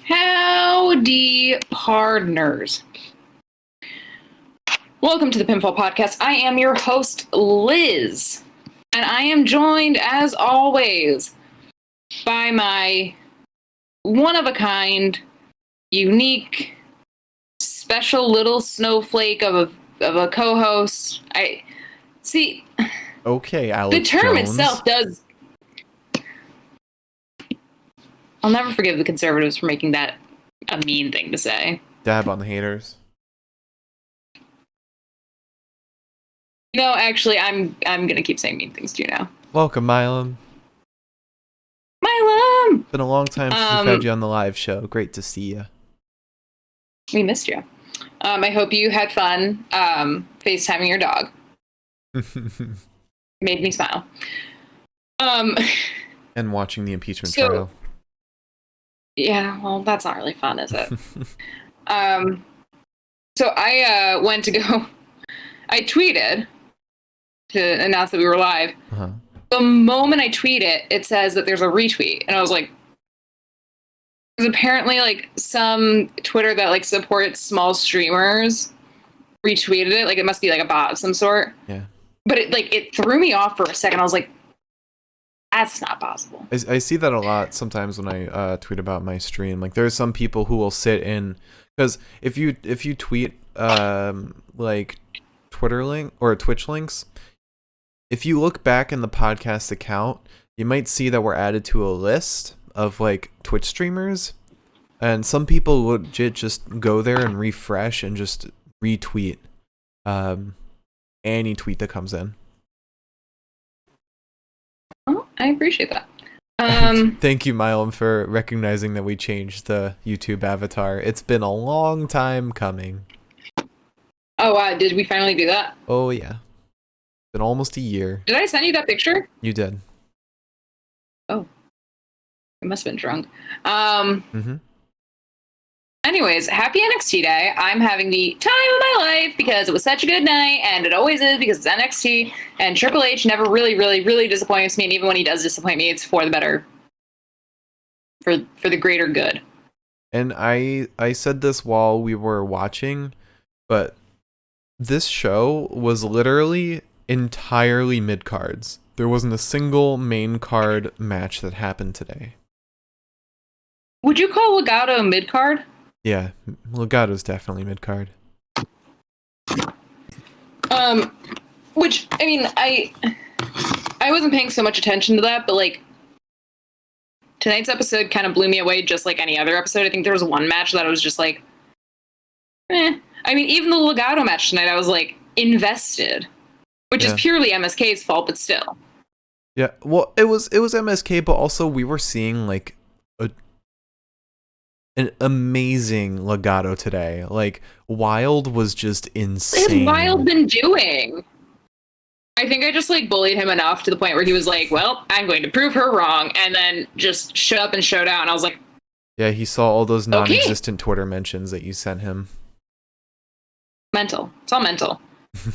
Howdy, partners. Welcome to the Pinfall Podcast. I am your host, Liz, and I am joined, as always, by my one-of-a-kind, unique, special little snowflake of a co-host. Okay, Alex the term Jones. itself does... I'll never forgive the conservatives for making that a mean thing to say. Dab on the haters. No, actually, I'm gonna keep saying mean things to you now. Welcome, Milam. Milam! Been a long time since we've had you on the live show. Great to see you. We missed you. I hope you had fun FaceTiming your dog. Made me smile. And watching the impeachment trial. Yeah, well, that's not really fun, is it? So I went to go... I tweeted to announce that we were live. Uh-huh. The moment I tweet it, it says that there's a retweet. And I was like... There's apparently, like, some Twitter that, like, supports small streamers retweeted it. Like, it must be, like, a bot of some sort. Yeah. But, it threw me off for a second. I was like, that's not possible. I see that a lot sometimes when I tweet about my stream. Like, there's some people who will sit in... Because if you tweet, like, Twitter link or Twitch links, if you look back in the podcast account, you might see that we're added to a list of, like, Twitch streamers. And some people legit just go there and refresh and just retweet any tweet that comes in. Oh, I appreciate that. Thank you, Milam, for recognizing that we changed the YouTube avatar. It's been a long time coming. Oh, wow. Did we finally do that? Oh, yeah. Been almost a year. Did I send you that picture? You did. Oh. I must have been drunk. Mm-hmm. Anyways, happy NXT day. I'm having the time of my life because it was such a good night, and it always is because it's NXT, and Triple H never really, really, really disappoints me, and even when he does disappoint me, it's for the better, for the greater good. And I said this while we were watching, but this show was literally entirely mid-cards. There wasn't a single main card match that happened today. Would you call Legado mid-card? Yeah, Legato's definitely mid-card. Which, I mean, I wasn't paying so much attention to that, but, like, tonight's episode kind of blew me away just like any other episode. I think there was one match that I was just like, eh. I mean, even the Legado match tonight, I was, like, invested. Which is purely MSK's fault, but still. Yeah, well, it was MSK, but also we were seeing, like, an amazing Legado today. Like, Wilde was just insane. What has Wilde been doing? I think I just, like, bullied him enough to the point where he was like, well, I'm going to prove her wrong, and then just showed up and showed out, and I was like... Yeah, he saw all those non-existent Twitter mentions that you sent him. Mental. It's all mental.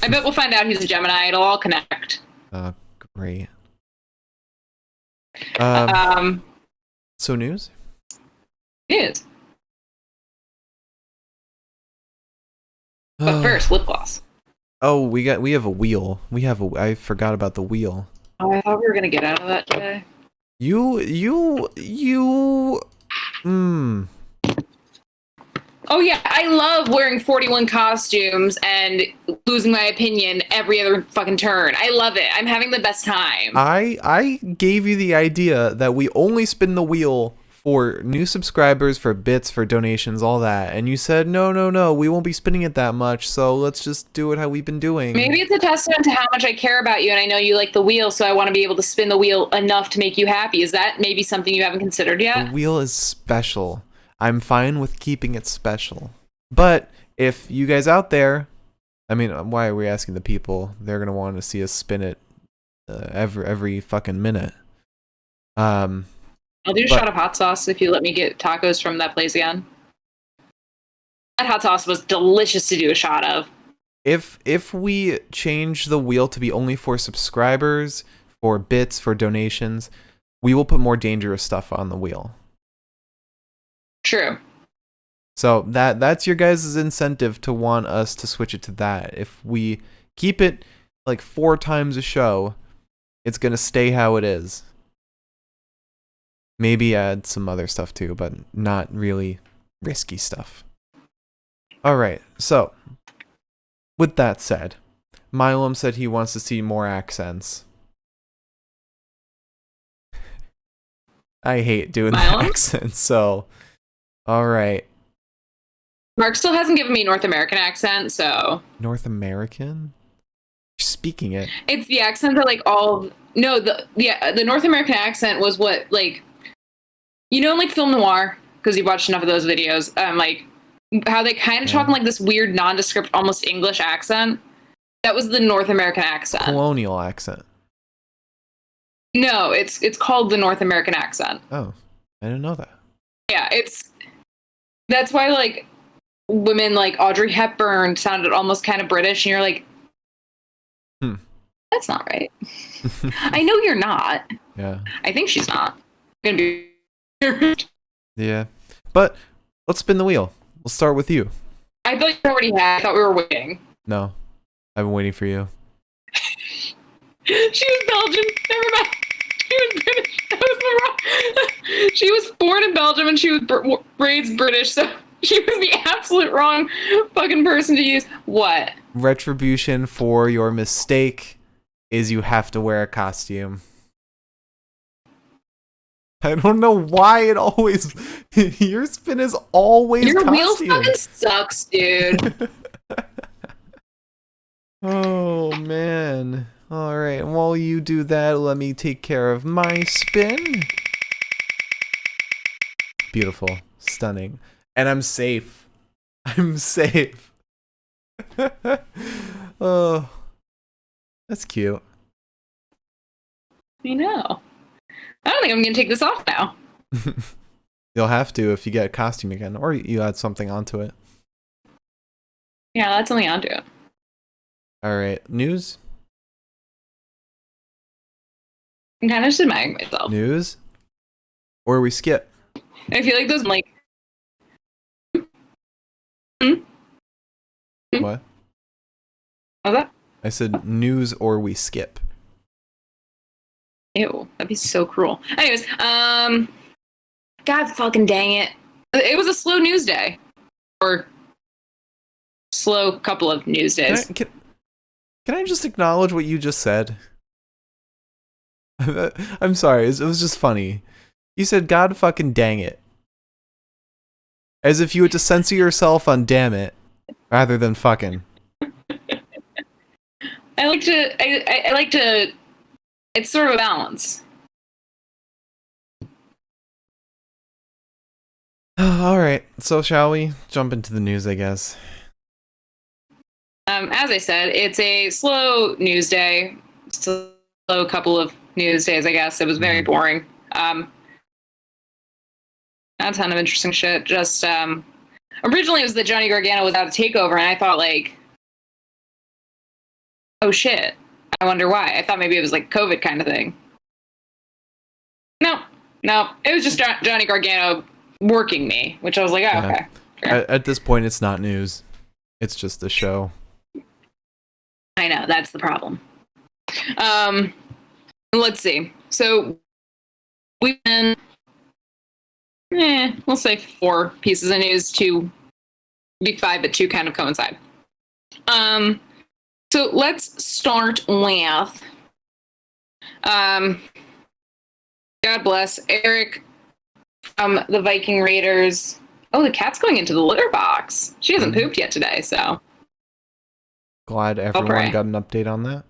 I bet we'll find out he's a Gemini. It'll all connect. Great. So news? News. But first, lip gloss. Oh, we have a wheel. I forgot about the wheel. Oh, I thought we were gonna get out of that today. Oh yeah, I love wearing 41 costumes and losing my opinion every other fucking turn. I love it. I'm having the best time. I gave you the idea that we only spin the wheel for new subscribers, for bits, for donations, all that. And you said, no, we won't be spinning it that much, so let's just do it how we've been doing. Maybe it's a testament to how much I care about you, and I know you like the wheel, so I want to be able to spin the wheel enough to make you happy. Is that maybe something you haven't considered yet? The wheel is special. I'm fine with keeping it special. But if you guys out there, I mean, why are we asking the people? They're going to want to see us spin it every fucking minute. I'll do a shot of hot sauce if you let me get tacos from that place again. That hot sauce was delicious to do a shot of. If we change the wheel to be only for subscribers, for bits, for donations, we will put more dangerous stuff on the wheel. True. So that's your guys' incentive to want us to switch it to that. If we keep it like 4 times a show, it's gonna stay how it is. Maybe add some other stuff too, but not really risky stuff. Alright, so with that said, Milam said he wants to see more accents. I hate doing the accents, so alright. Mark still hasn't given me North American accent, so... North American? You're speaking it. It's the accent that, like, all... No, the North American accent was what, like... You know, like, film noir, because you've watched enough of those videos, like, how they kind of talk in, like, this weird, nondescript, almost English accent? That was the North American accent. Colonial accent. No, it's called the North American accent. Oh, I didn't know that. Yeah, that's why, like, women like Audrey Hepburn sounded almost kind of British, and you're like, that's not right. I know you're not. Yeah. I think she's not. Gonna be. Yeah, but let's spin the wheel. We'll start with you. I thought you already had. I thought we were waiting. No, I've been waiting for you. She was Belgian. Never mind. She was British. That was the wrong. She was born in Belgium and she was raised British, so she was the absolute wrong fucking person to use. What? Retribution for your mistake is you have to wear a costume. I don't know why it always... Your spin is always your costume. Wheel fucking sucks, dude. Oh, man. Alright, while you do that, let me take care of my spin. Beautiful. Stunning. And I'm safe. I'm safe. Oh, that's cute. I know. I don't think I'm gonna take this off now. You'll have to if you get a costume again, or you add something onto it. Yeah, that's something onto it. Alright, news? I'm kind of just admiring myself. News? Or we skip? I feel like those, like... What? What's that? I said news or we skip. Ew, that'd be so cruel. Anyways, God fucking dang it. It was a slow news day. Or slow couple of news days. Can I just acknowledge what you just said? I'm sorry, it was just funny. You said, God fucking dang it. As if you had to censor yourself on damn it, rather than fucking. I like to, it's sort of a balance. Alright, so shall we jump into the news, I guess? As I said, it's a slow news day. Slow couple of news days, I guess. It was very boring. Not a ton of interesting shit. Just, originally it was that Johnny Gargano was out of TakeOver, and I thought, like, oh shit, I wonder why. I thought maybe it was like COVID kind of thing. No, it was just Johnny Gargano working me, which I was like, oh, yeah. Okay. At this point, it's not news. It's just a show. I know, that's the problem. Let's see. So, we've been, we'll say 4 pieces of news, 2 be 5, but 2 kind of coincide. So let's start with, God bless, Eric from the Viking Raiders. Oh, the cat's going into the litter box. She hasn't pooped yet today, so. Glad everyone got an update on that.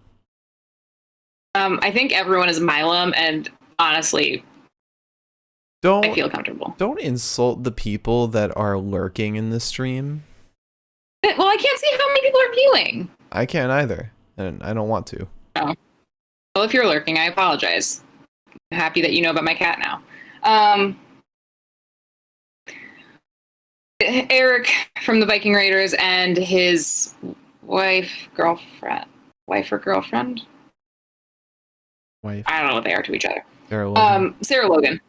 I think everyone is Milam, and honestly, I feel comfortable. Don't insult the people that are lurking in the stream. Well, I can't see how many people are viewing. I can't either, and I don't want to. Oh. Well, if you're lurking, I apologize. I'm happy that you know about my cat now. Eric from the Viking Raiders and his wife or girlfriend? Wife. I don't know what they are to each other. Sarah Logan. Sarah Logan.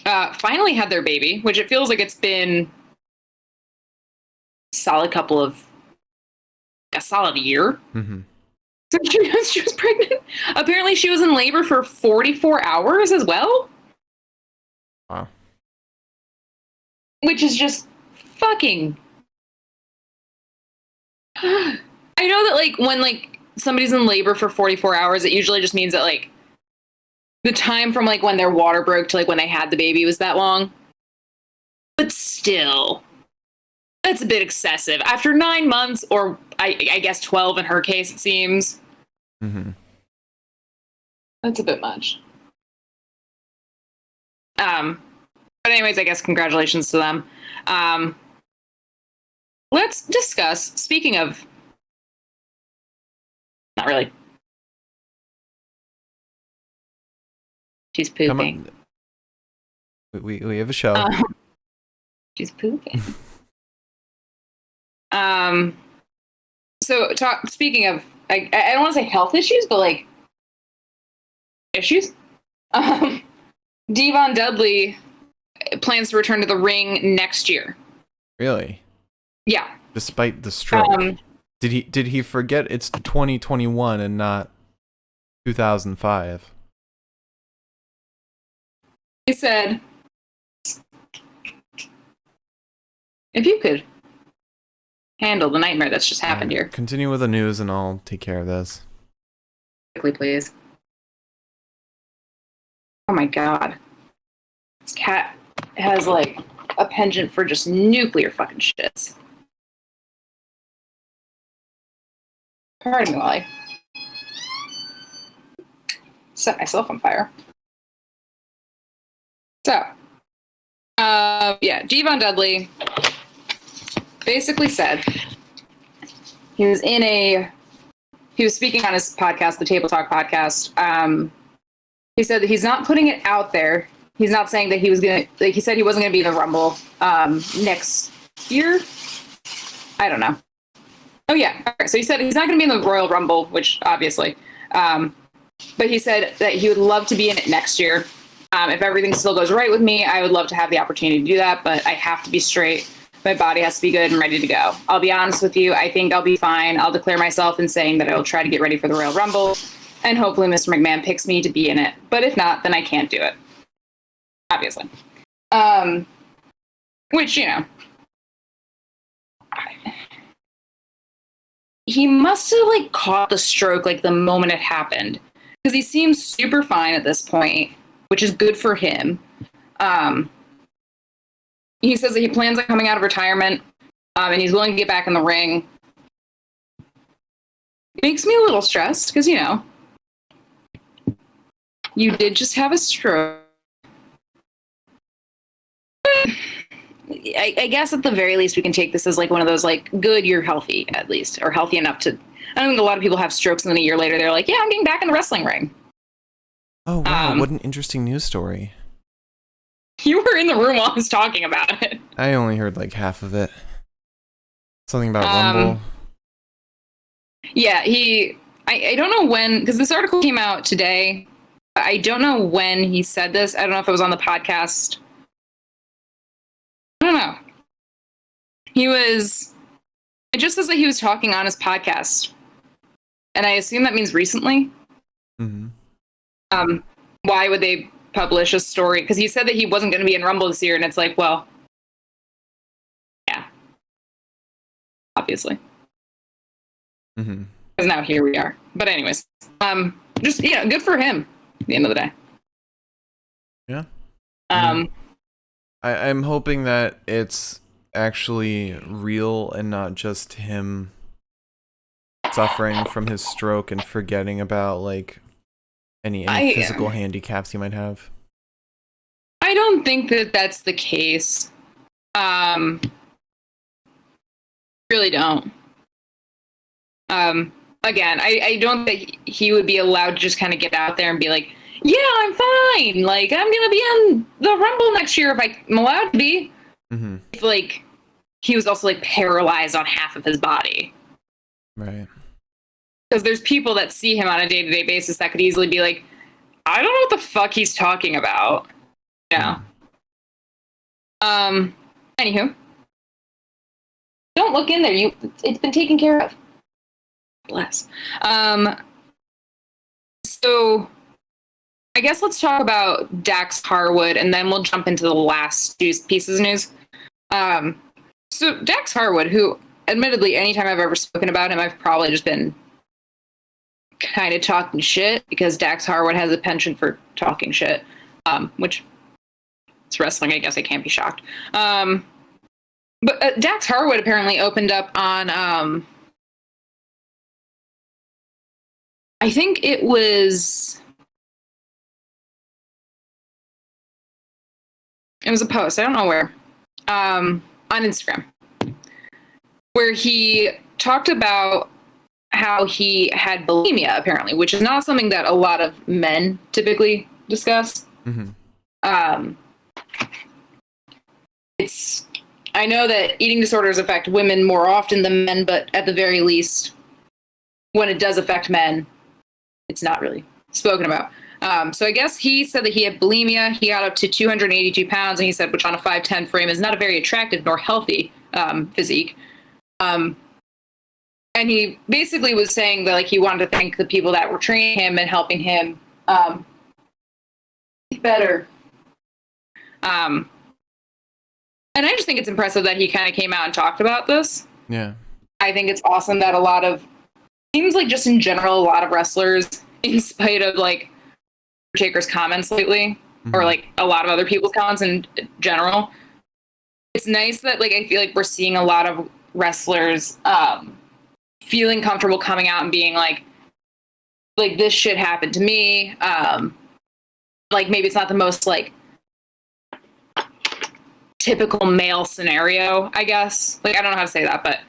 finally had their baby, which it feels like it's been a solid year. Mm-hmm. Since she was pregnant. Apparently she was in labor for 44 hours as well. Wow. Which is just fucking... I know that, like, when, like, somebody's in labor for 44 hours, it usually just means that, like, the time from, like, when their water broke to, like, when they had the baby was that long. But still, that's a bit excessive. After 9 months, or I guess 12 in her case, it seems. Mm-hmm. That's a bit much. But anyways, I guess congratulations to them. Let's discuss, speaking of... Not really. She's pooping. We have a show. She's pooping. So speaking of, I don't want to say health issues, but like issues. Devon Dudley plans to return to the ring next year. Really? Yeah. Despite the stroke. Did he forget it's 2021 and not 2005? He said, if you could handle the nightmare that's just happened here. Continue with the news and I'll take care of this. Quickly, please. Oh my god. This cat has, like, a penchant for just nuclear fucking shits. Pardon me while I set myself on fire. So, yeah, Devon Dudley basically said he was speaking on his podcast, the Table Talk podcast. He said that he's not putting it out there. He's not saying that he was gonna, like, he said he wasn't gonna be in the Rumble next year. I don't know. Oh yeah. Okay. So he said he's not gonna be in the Royal Rumble, which obviously, but he said that he would love to be in it next year. If everything still goes right with me, I would love to have the opportunity to do that, but I have to be straight. My body has to be good and ready to go. I'll be honest with you. I think I'll be fine. I'll declare myself in saying that I will try to get ready for the Royal Rumble, and hopefully Mr. McMahon picks me to be in it. But if not, then I can't do it. Obviously. Which, you know. He must have, like, caught the stroke, like, the moment it happened. Because he seems super fine at this point, which is good for him. He says that he plans on coming out of retirement, and he's willing to get back in the ring. It makes me a little stressed, because, you know, you did just have a stroke. I guess at the very least we can take this as, like, one of those, like, good, you're healthy, at least, or healthy enough to... I don't think a lot of people have strokes and then a year later they're like, yeah, I'm getting back in the wrestling ring. Oh, wow, what an interesting news story. You were in the room while I was talking about it. I only heard, like, half of it. Something about Rumble. Yeah, I don't know when, because this article came out today. I don't know when he said this. I don't know if it was on the podcast. I don't know. It just says that he was talking on his podcast. And I assume that means recently. Mm-hmm. Why would they publish a story? Because he said that he wasn't going to be in Rumble this year, and it's like, well, yeah. Obviously. Mm-hmm. Because now here we are. But anyways, just, yeah, good for him at the end of the day. Yeah. Mm-hmm. I'm hoping that it's actually real and not just him suffering from his stroke and forgetting about, like, any physical handicaps he might have. I don't think that that's the case. Really don't. Again, I don't think he would be allowed to just kind of get out there and be like, yeah, I'm fine. Like, I'm going to be in the Rumble next year if I'm allowed to be. Mm-hmm. If, like, he was also, like, paralyzed on half of his body. Right. Because there's people that see him on a day-to-day basis that could easily be like, I don't know what the fuck he's talking about. Yeah. Anywho, don't look in there. It's been taken care of. Bless. So I guess let's talk about Dax Harwood, and then we'll jump into the last two pieces of news. So Dax Harwood, who admittedly, anytime I've ever spoken about him, I've probably just been kind of talking shit, because Dax Harwood has a penchant for talking shit, which it's wrestling. I guess I can't be shocked. But Dax Harwood apparently opened up on, I think it was a post, I don't know where, on Instagram, where he talked about how he had bulimia, apparently, which is not something that a lot of men typically discuss. Mm-hmm. I know that eating disorders affect women more often than men, but at the very least, when it does affect men, it's not really spoken about. So I guess he said that he had bulimia. He got up to 282 pounds, and he said, which on a 5'10" frame is not a very attractive nor healthy physique. And he basically was saying that, like, he wanted to thank the people that were training him and helping him better. And I just think it's impressive that he kind of came out and talked about this. Yeah. I think it's awesome that seems like just in general, a lot of wrestlers, in spite of like Taker's comments lately, or like a lot of other people's comments in general, it's nice that, like, I feel like we're seeing a lot of wrestlers feeling comfortable coming out and being like this shit happened to me. Like, maybe it's not the most like typical male scenario, I guess. Like, I don't know how to say that, but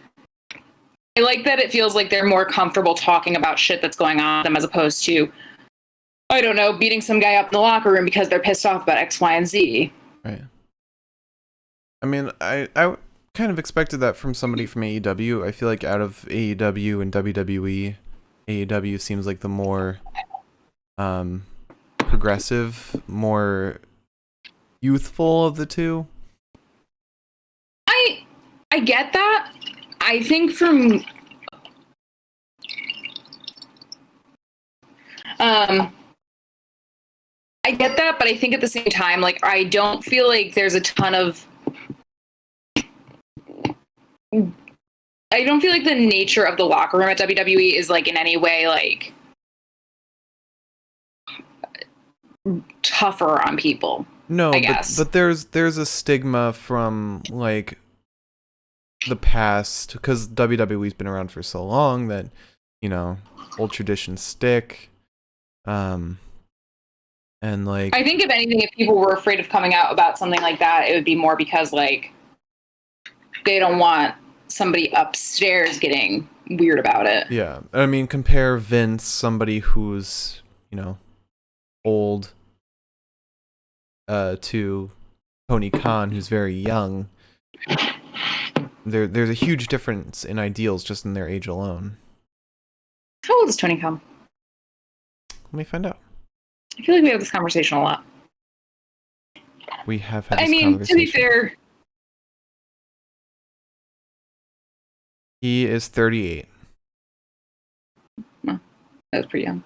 I like that it feels like they're more comfortable talking about shit that's going on with them, as opposed to, I don't know, beating some guy up in the locker room because they're pissed off about X, Y, and Z. Right. I mean, I kind of expected that from somebody from AEW. I feel like out of AEW and WWE, AEW seems like the more progressive, more youthful of the two. I get that. I think from I get that, but I think at the same time, like, I don't feel like there's a ton of I don't feel like the nature of the locker room at WWE is like in any way like tougher on people. No, I guess. But there's a stigma from like the past, because WWE's been around for so long that, you know, old traditions stick. And like, I think if anything, if people were afraid of coming out about something like that, it would be more because like they don't want somebody upstairs getting weird about it. Yeah. I mean, compare Vince, somebody who's, you know, old, to Tony Khan, who's very young. There's a huge difference in ideals just in their age alone. How old is Tony Khan? Let me find out. I feel like we have this conversation a lot. We have had this conversation. To be fair, he is 38. Well, that was pretty young.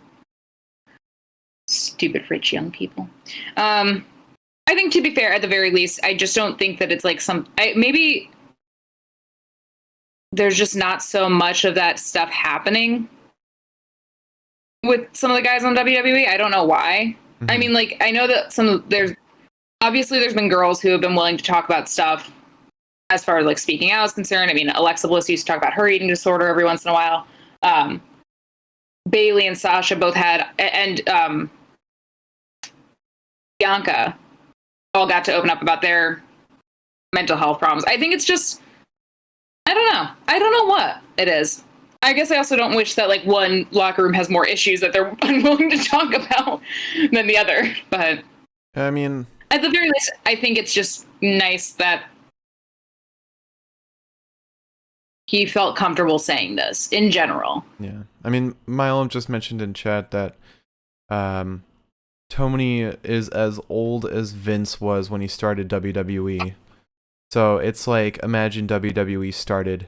Stupid rich young people. I think, to be fair, at the very least, I just don't think that it's like maybe there's just not so much of that stuff happening with some of the guys on WWE. I don't know why. Mm-hmm. I mean, like, I know that there's been girls who have been willing to talk about stuff as far as like speaking out is concerned. I mean, Alexa Bliss used to talk about her eating disorder every once in a while. Bailey and Sasha both had, and Bianca all got to open up about their mental health problems. I think it's just, I don't know. I don't know what it is. I guess I also don't wish that like one locker room has more issues that they're unwilling to talk about than the other. But I mean, at the very least, I think it's just nice that he felt comfortable saying this in general. Yeah. I mean, Mylum just mentioned in chat that Tony is as old as Vince was when he started WWE. So it's like, imagine WWE started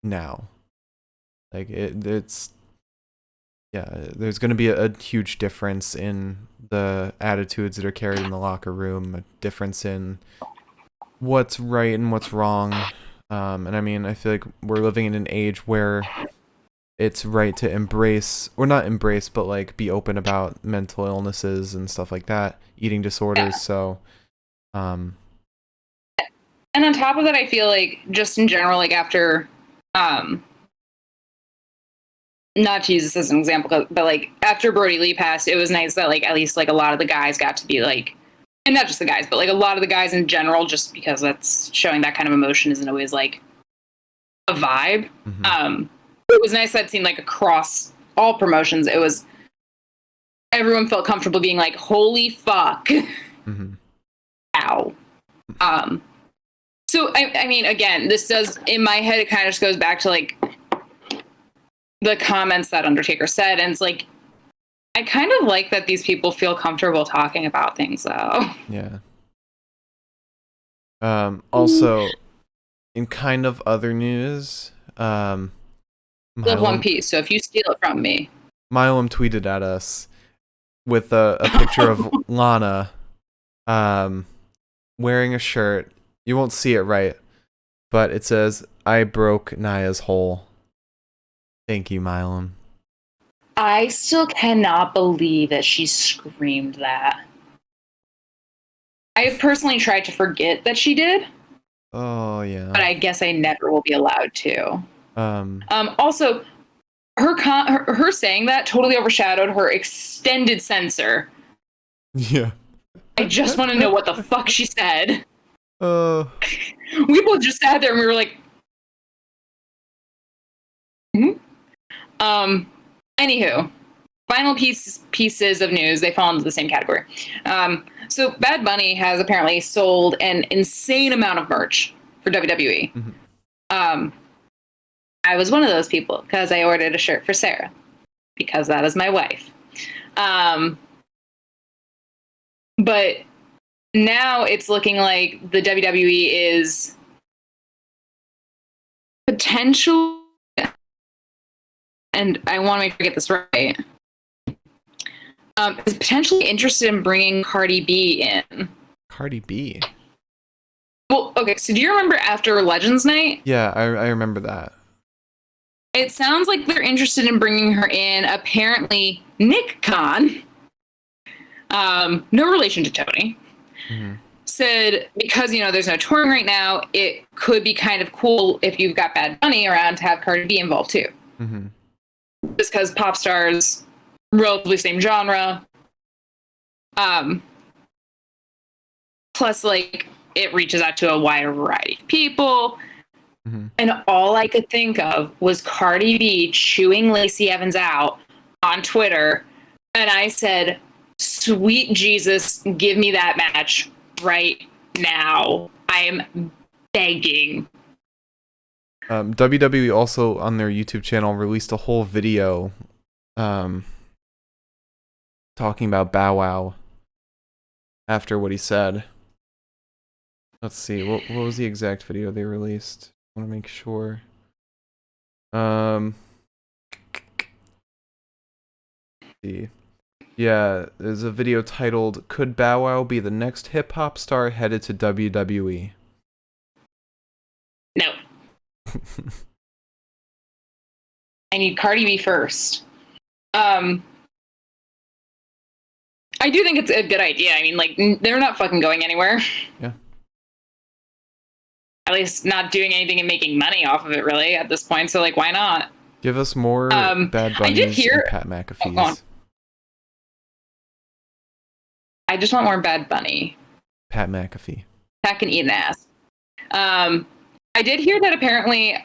now. Like it's there's going to be a huge difference in the attitudes that are carried in the locker room, a difference in what's right and what's wrong. And I mean, I feel like we're living in an age where it's right to embrace, or not embrace, but like be open about mental illnesses and stuff like that, eating disorders. So, and on top of that, I feel like just in general, like after, not to use this as an example, but like after Brody Lee passed, it was nice that like at least like a lot of the guys got to be like, and not just the guys, but like a lot of the guys in general, just because that's showing that kind of emotion isn't always like a vibe. mm-hmm. It was nice that it seemed like across all promotions, it was everyone felt comfortable being like, holy fuck. Mm-hmm. Ow. So I mean, again, this does, in my head, it kind of just goes back to like the comments that Undertaker said, and it's like, I kind of like that these people feel comfortable talking about things, though. Yeah. Also, in kind of other news, One Piece, so if you steal it from me. Milam tweeted at us with a picture of Lana wearing a shirt. You won't see it right, but it says, "I broke Naya's hole." Thank you, Milam. I still cannot believe that she screamed that. I have personally tried to forget that she did. Oh, yeah. But I guess I never will be allowed to. Um. Also, her saying that totally overshadowed her extended censor. Yeah. I just want to know what the fuck she said. We both just sat there and we were like, anywho, final pieces of news. They fall into the same category. So Bad Bunny has apparently sold an insane amount of merch for WWE. Mm-hmm. I was one of those people because I ordered a shirt for Sarah because that is my wife. But now it's looking like the WWE is potential, and I want to make sure I get this right, is potentially interested in bringing Cardi B in. Cardi B? Well, okay, so do you remember after Legends Night? Yeah, I remember that. It sounds like they're interested in bringing her in. Apparently, Nick Khan, no relation to Tony, mm-hmm. said because, there's no touring right now, it could be kind of cool if you've got Bad Bunny around to have Cardi B involved too. Mm-hmm. Just because pop stars, relatively same genre. Plus, like, it reaches out to a wider variety of people. Mm-hmm. And all I could think of was Cardi B chewing Lacey Evans out on Twitter. And I said, sweet Jesus, give me that match right now. I am begging. WWE also on their YouTube channel released a whole video talking about Bow Wow after what he said. Let's see, what was the exact video they released? I want to make sure. See. Yeah, there's a video titled, "Could Bow Wow be the next hip-hop star headed to WWE?" No. I need Cardi B first. I do think it's a good idea. I mean, like, they're not fucking going anywhere. Yeah. At least not doing anything and making money off of it, really, at this point. So, like, why not? Give us more Bad Bunnies I did hear, and Pat McAfee's. I just want more Bad Bunny. Pat McAfee. Pat can eat an ass. I did hear that apparently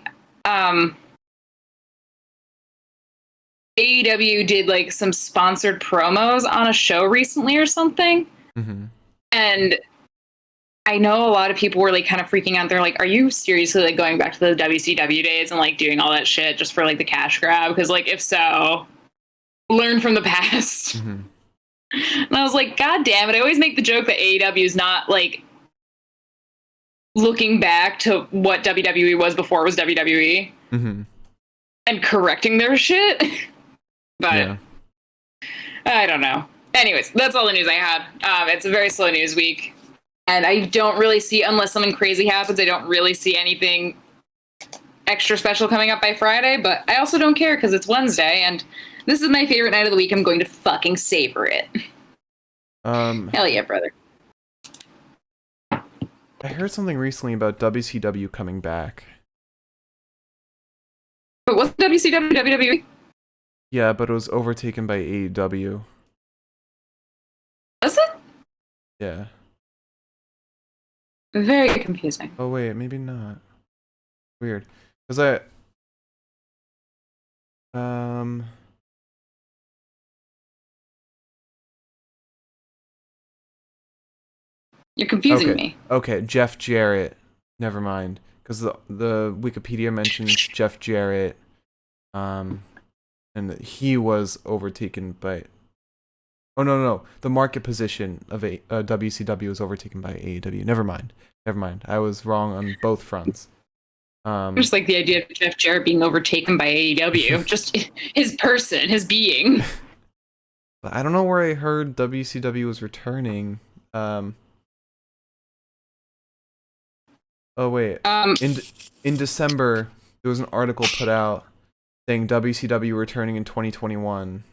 AEW did like some sponsored promos on a show recently or something. Mm-hmm. And I know a lot of people were like kind of freaking out. They're like, are you seriously like going back to the WCW days and like doing all that shit just for like the cash grab? Because like, if so, learn from the past. Mm-hmm. And I was like, God damn it. I always make the joke that AEW is not like looking back to what WWE was before it was WWE and correcting their shit. But I don't know. Anyways, that's all the news I had. It's a very slow news week. And I don't really see, unless something crazy happens, I don't really see anything extra special coming up by Friday. But I also don't care because it's Wednesday and this is my favorite night of the week. I'm going to fucking savor it. Hell yeah, brother. I heard something recently about WCW coming back. But wasn't WCW WWE? Yeah, but it was overtaken by AEW. Was it? Yeah. Very confusing. Oh wait, maybe not. Weird. Because You're confusing me. Okay, Jeff Jarrett. Never mind. Because the Wikipedia mentions Jeff Jarrett. And that he was overtaken by... Oh, no. The market position of WCW was overtaken by AEW. Never mind. I was wrong on both fronts. Just like the idea of Jeff Jarrett being overtaken by AEW. Just his person, his being. I don't know where I heard WCW was returning. Oh wait. In December, there was an article put out saying WCW returning in 2021,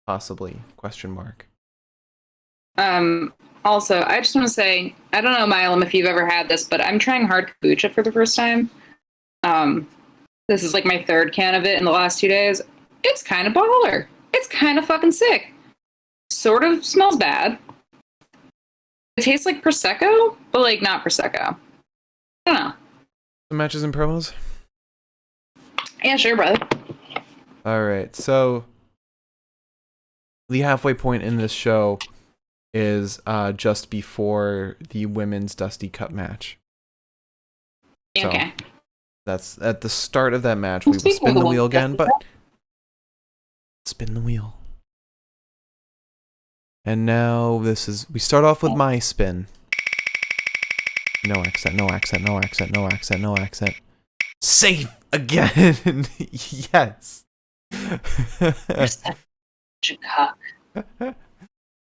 possibly ? Also, I just want to say, I don't know, Milam, if you've ever had this, but I'm trying hard kombucha for the first time. This is like my third can of it in the last 2 days. It's kind of baller. It's kind of fucking sick. Sort of smells bad. It tastes like Prosecco, but like not Prosecco. I don't know. Some matches and promos? Yeah, sure, brother. Alright, so the halfway point in this show is just before the women's Dusty Cup match. Okay. So that's at the start of that match. We will spin the wheel again, but spin the wheel. And now we start off with my spin. No accent. Safe again. Yes.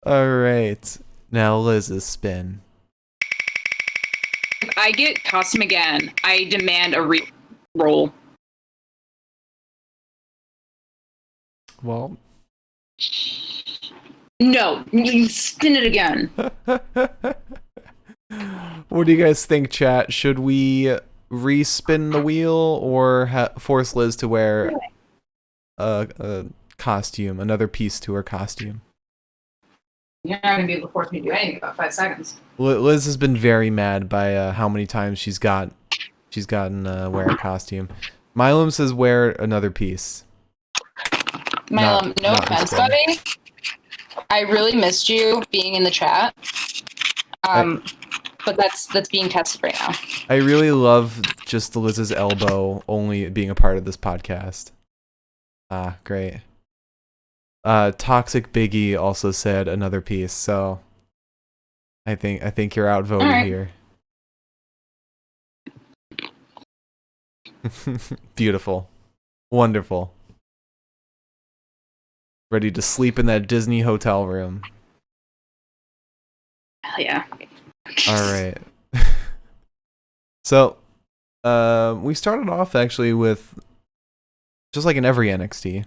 All right. Now Liz's spin. If I get costume again, I demand a re-roll. Well. No, you spin it again. What do you guys think, chat? Should we re-spin the wheel or force Liz to wear a costume, another piece to her costume? You're not going to be able to force me to do anything in about 5 seconds. Liz has been very mad by how many times she's gotten wear a costume. Milam says wear another piece. Milam, no offense, buddy. I really missed you being in the chat. But that's being tested right now. I really love just Liz's elbow only being a part of this podcast. Ah, great. Toxic Biggie also said another piece, so I think you're outvoted here. Beautiful. Wonderful. Ready to sleep in that Disney hotel room. Hell yeah. Alright. So, we started off actually with, just like in every NXT,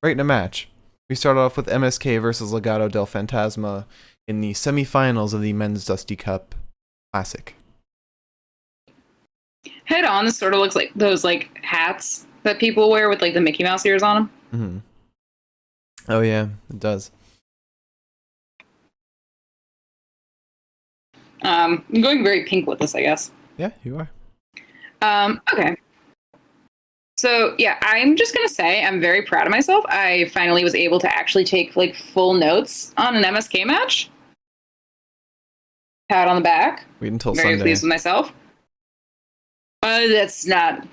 right in a match. We started off with MSK versus Legado del Fantasma in the semifinals of the Men's Dusty Cup Classic. Head on, this sort of looks like those like hats that people wear with like the Mickey Mouse ears on them. Mm-hmm. Oh yeah, it does. I'm going very pink with this, I guess. Yeah, you are. Okay. So yeah, I'm just gonna say I'm very proud of myself. I finally was able to actually take like full notes on an MSK match. Pat on the back. Wait until very Sunday. Pleased with myself. That's not.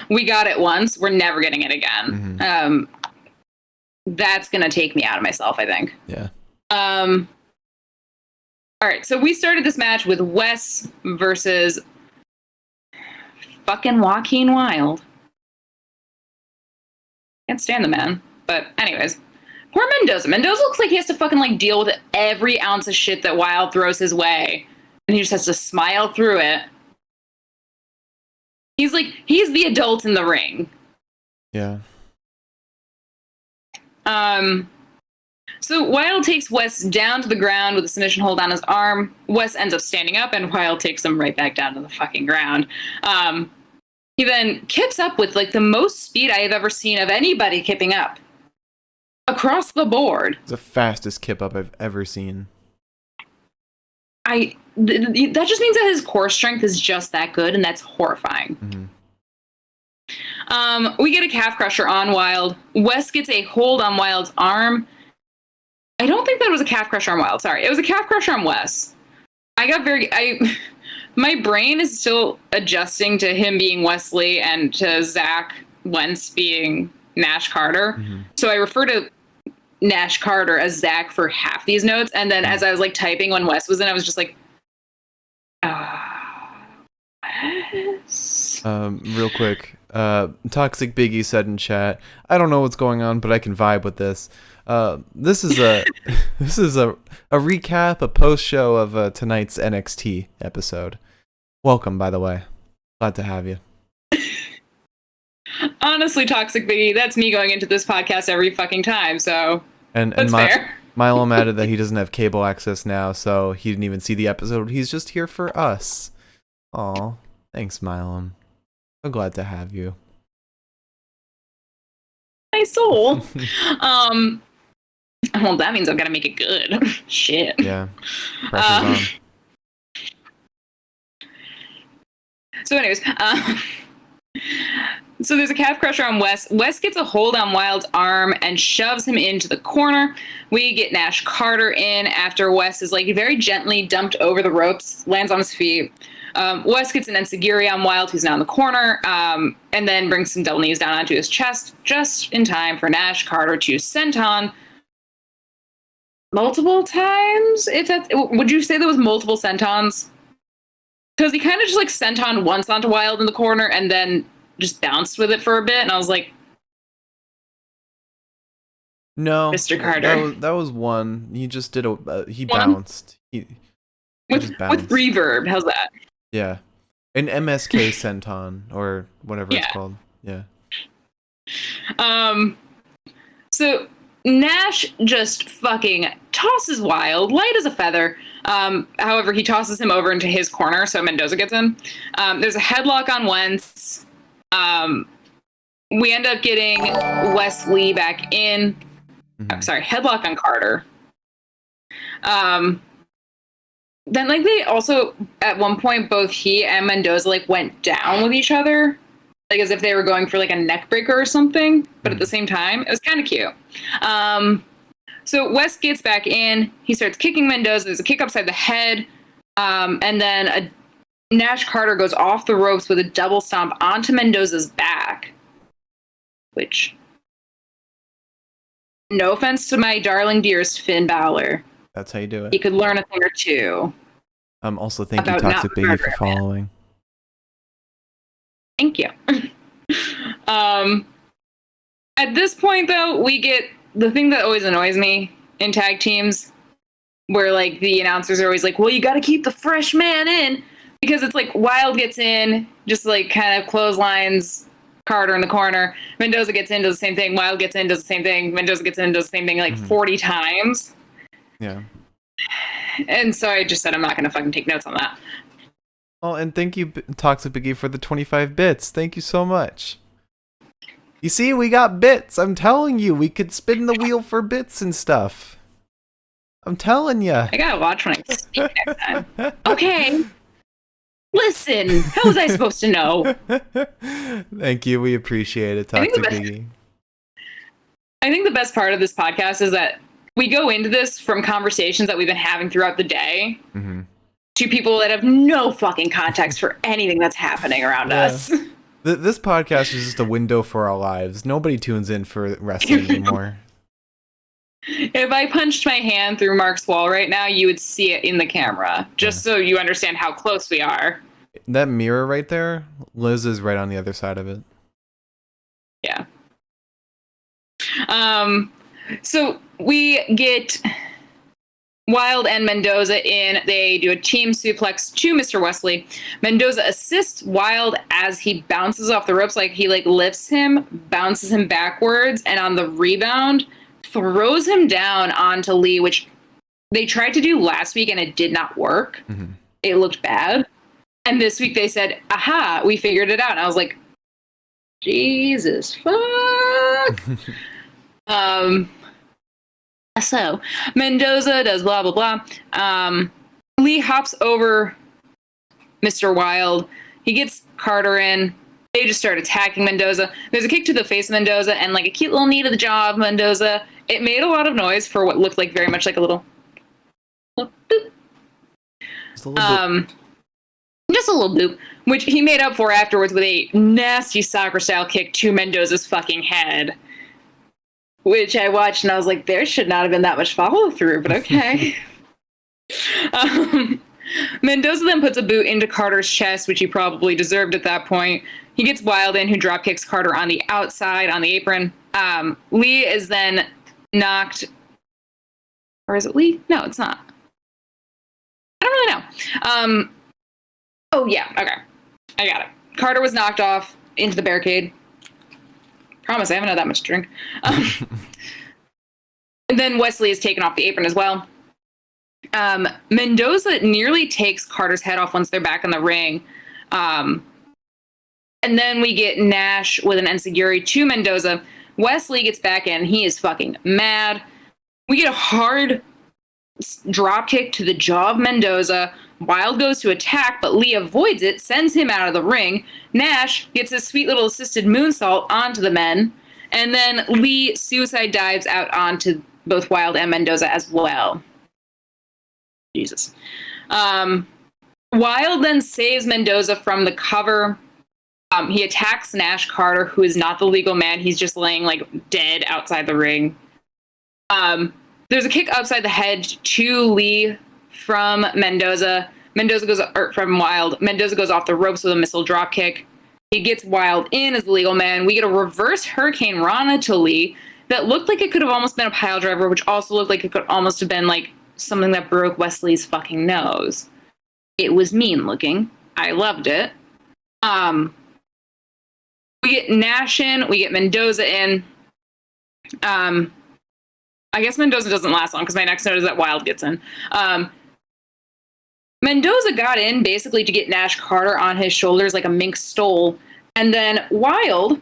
We got it once. We're never getting it again. Mm-hmm. That's gonna take me out of myself, I think. Yeah. All All right, so we started this match with Wes versus fucking Joaquin Wilde. Can't stand the man. But anyways, poor Mendoza. Mendoza looks like he has to fucking like deal with every ounce of shit that Wilde throws his way. And he just has to smile through it. He's the adult in the ring. Yeah. So Wilde takes Wes down to the ground with a submission hold on his arm. Wes ends up standing up, and Wilde takes him right back down to the fucking ground. He then kips up with like the most speed I have ever seen of anybody kipping up across the board. It's the fastest kip up I've ever seen. That just means that his core strength is just that good, and that's horrifying. Mm-hmm. We get a calf crusher on Wilde. Wes gets a hold on Wilde's arm. I don't think that was a calf crusher on Wilde. Sorry, it was a calf crusher on Wes. My brain is still adjusting to him being Wesley and to Zach Wentz being Nash Carter. Mm-hmm. So I refer to Nash Carter as Zach for half these notes. And then as I was like typing when Wes was in, I was just like, Wes. Real quick, Toxic Biggie said in chat, I don't know what's going on, but I can vibe with this. This is a recap, a post show of tonight's NXT episode. Welcome, by the way. Glad to have you. Honestly, Toxic Biggie, that's me going into this podcast every fucking time, so that's fair. Milo added that he doesn't have cable access now, so he didn't even see the episode. He's just here for us. Aw, thanks, Milo. I'm glad to have you. My soul. Well, that means I've got to make it good. Shit. Yeah. Pressure's on. So anyways, so there's a calf crusher on Wes. Wes gets a hold on Wilde's arm and shoves him into the corner. We get Nash Carter in after Wes is like very gently dumped over the ropes, lands on his feet. Wes gets an enziguri on Wilde, who's now in the corner, and then brings some double knees down onto his chest, just in time for Nash Carter to senton multiple times. Would you say there was multiple sentons? Because he kind of just like senton once onto Wilde in the corner and then just bounced with it for a bit, and I was like, "No, Mr. Carter." That was one. He just did he bounced. He just bounced with reverb. How's that? Yeah, an MSK senton or whatever it's called. Yeah. So Nash just fucking tosses Wilde, light as a feather. However, he tosses him over into his corner, so Mendoza gets in. There's a headlock on Wentz. We end up getting Wesley back in. Mm-hmm. Sorry, headlock on Carter. Then, like, they also, at one point, both he and Mendoza, like, went down with each other. Like, as if they were going for, like, a neck breaker or something. But at the same time, it was kind of cute. So Wes gets back in. He starts kicking Mendoza. There's a kick upside the head. And then a Nash Carter goes off the ropes with a double stomp onto Mendoza's back. Which, no offense to my darling dearest Finn Balor. That's how you do it. He could learn a thing or two. Also, thank you, Toxic Biggie, for following. Thank you. At this point, though, we get the thing that always annoys me in tag teams, where like the announcers are always like, well, you got to keep the fresh man in, because it's like Wilde gets in, just like kind of clotheslines Carter in the corner. Mendoza gets in, does the same thing. Wilde gets in, does the same thing. Mendoza gets in, does the same thing like 40 times. Yeah. And so I just said I'm not going to fucking take notes on that. Oh, and thank you, Toxic Biggie, for the 25 bits. Thank you so much. You see, we got bits. I'm telling you, we could spin the wheel for bits and stuff. I'm telling you. I gotta watch when I speak next time. Okay. Listen, how was I supposed to know? Thank you. We appreciate it, Toxic Biggie. I think the best part of this podcast is that we go into this from conversations that we've been having throughout the day to people that have no fucking context for anything that's happening around us. This podcast is just a window for our lives. Nobody tunes in for wrestling anymore. If I punched my hand through Mark's wall right now, you would see it in the camera, just so you understand how close we are. That mirror right there, Liz is right on the other side of it. Yeah. So we get Wilde and Mendoza in. They do a team suplex to Mr. Wesley. Mendoza assists Wilde as he bounces off the ropes. Like he lifts him, bounces him backwards, and on the rebound, throws him down onto Li, which they tried to do last week and it did not work. Mm-hmm. It looked bad. And this week they said, aha, we figured it out. And I was like, Jesus fuck. So Mendoza does blah, blah, blah. Li hops over Mr. Wilde. He gets Carter in. They just start attacking Mendoza. There's a kick to the face of Mendoza and like a cute little knee to the jaw of Mendoza. It made a lot of noise for what looked like very much like a little boop. Just a little boop, which he made up for afterwards with a nasty soccer-style kick to Mendoza's fucking head. Which I watched and I was like, there should not have been that much follow-through, but okay. Mendoza then puts a boot into Carter's chest, which he probably deserved at that point. He gets Wilde in, who drop kicks Carter on the outside, on the apron. Li is then knocked... Or is it Li? No, it's not. I don't really know. Oh, yeah, okay. I got it. Carter was knocked off into the barricade. Promise, I haven't had that much to drink. And then Wesley is taken off the apron as well. Mendoza nearly takes Carter's head off once they're back in the ring. And then we get Nash with an enziguri to Mendoza. Wesley gets back in. He is fucking mad. We get a hard drop kick to the jaw of Mendoza. Wilde goes to attack, but Li avoids it, sends him out of the ring. Nash gets a sweet little assisted moonsault onto the men. And then Li suicide dives out onto both Wilde and Mendoza as well. Jesus. Wilde then saves Mendoza from the cover. He attacks Nash Carter, who is not the legal man. He's just laying like dead outside the ring. There's a kick upside the head to Li from Mendoza. From Wilde. Mendoza goes off the ropes with a missile drop kick. He gets Wilde in as the legal man. We get a reverse Hurricane Rana to Li that looked like it could have almost been a pile driver, which also looked like it could almost have been like something that broke Wesley's fucking nose. It was mean looking. I loved it. We get Nash in. We get Mendoza in. I guess Mendoza doesn't last long because my next note is that Wilde gets in. Mendoza got in basically to get Nash Carter on his shoulders like a mink stole. And then Wilde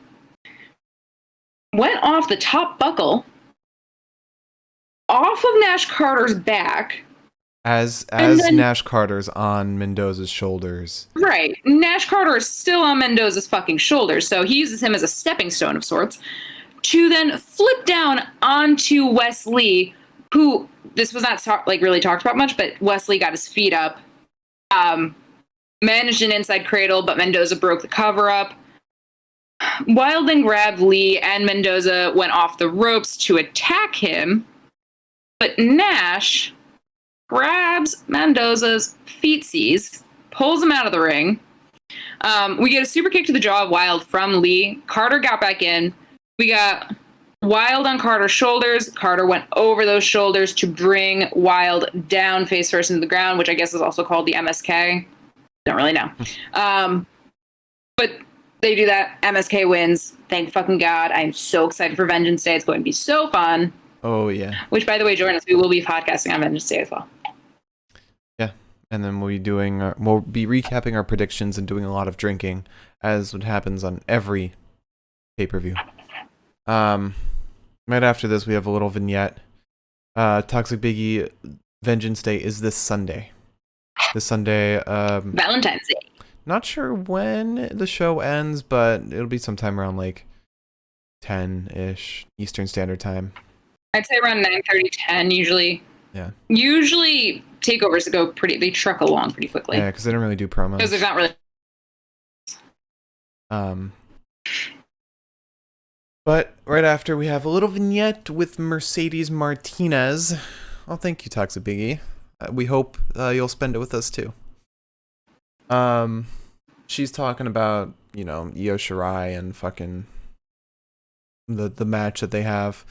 went off the top buckle off of Nash Carter's back. As then, Nash Carter's on Mendoza's shoulders. Right. Nash Carter is still on Mendoza's fucking shoulders, so he uses him as a stepping stone of sorts to then flip down onto Wesley, who this was not really talked about much, but Wesley got his feet up, managed an inside cradle, but Mendoza broke the cover up. Wilde then grabbed Li, and Mendoza went off the ropes to attack him, but Nash grabs Mendoza's feetsies, pulls him out of the ring. We get a super kick to the jaw of Wilde from Li. Carter got back in. We got Wilde on Carter's shoulders. Carter went over those shoulders to bring Wilde down face first into the ground, which I guess is also called the MSK. Don't really know. But they do that. MSK wins. Thank fucking God. I'm so excited for Vengeance Day. It's going to be so fun. Oh, yeah. Which, by the way, join us. We will be podcasting on Vengeance Day as well. Yeah. And then we'll be recapping our predictions and doing a lot of drinking, as what happens on every pay-per-view. Right after this, we have a little vignette. Toxic Biggie Vengeance Day is this Sunday. This Sunday. Valentine's Day. Not sure when the show ends, but it'll be sometime around like 10-ish Eastern Standard Time. I'd say around 9:30, 10 usually. Yeah. Usually takeovers they truck along pretty quickly. Yeah, because they don't really do promos. Because there's not really. But right after, we have a little vignette with Mercedes Martinez. Oh, thank you, Toxic Biggie. We hope you'll spend it with us too. She's talking about, you know, Io Shirai and fucking the match that they have.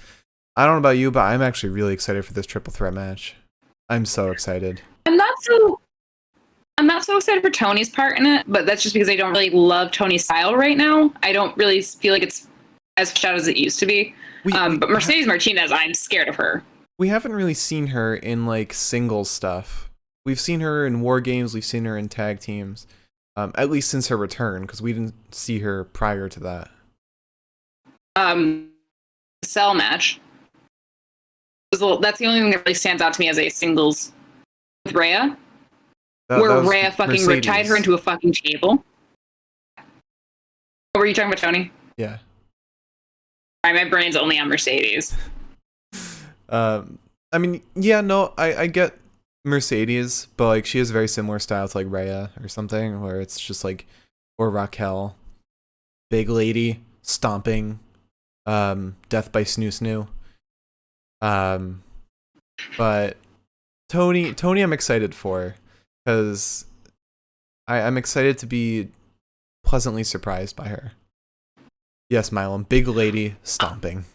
I don't know about you, but I'm actually really excited for this triple threat match. I'm so excited. I'm not so excited for Tony's part in it, but that's just because I don't really love Tony's style right now. I don't really feel like it's as fleshed out as it used to be. But Mercedes Martinez, I'm scared of her. We haven't really seen her in like singles stuff. We've seen her in war games. We've seen her in tag teams, at least since her return, because we didn't see her prior to that. Cell match. That's the only thing that really stands out to me as a singles with Rhea, where Rhea fucking tied her into a fucking table. What were you talking about, Tony? Yeah. My brain's only on Mercedes. I mean, yeah, no, I get Mercedes, but like she has a very similar style to like Rhea or something, where it's just like, or Raquel, big lady stomping, death by snoo. But Tony, I'm excited for, because I'm excited to be pleasantly surprised by her. Yes, Milam, big lady stomping.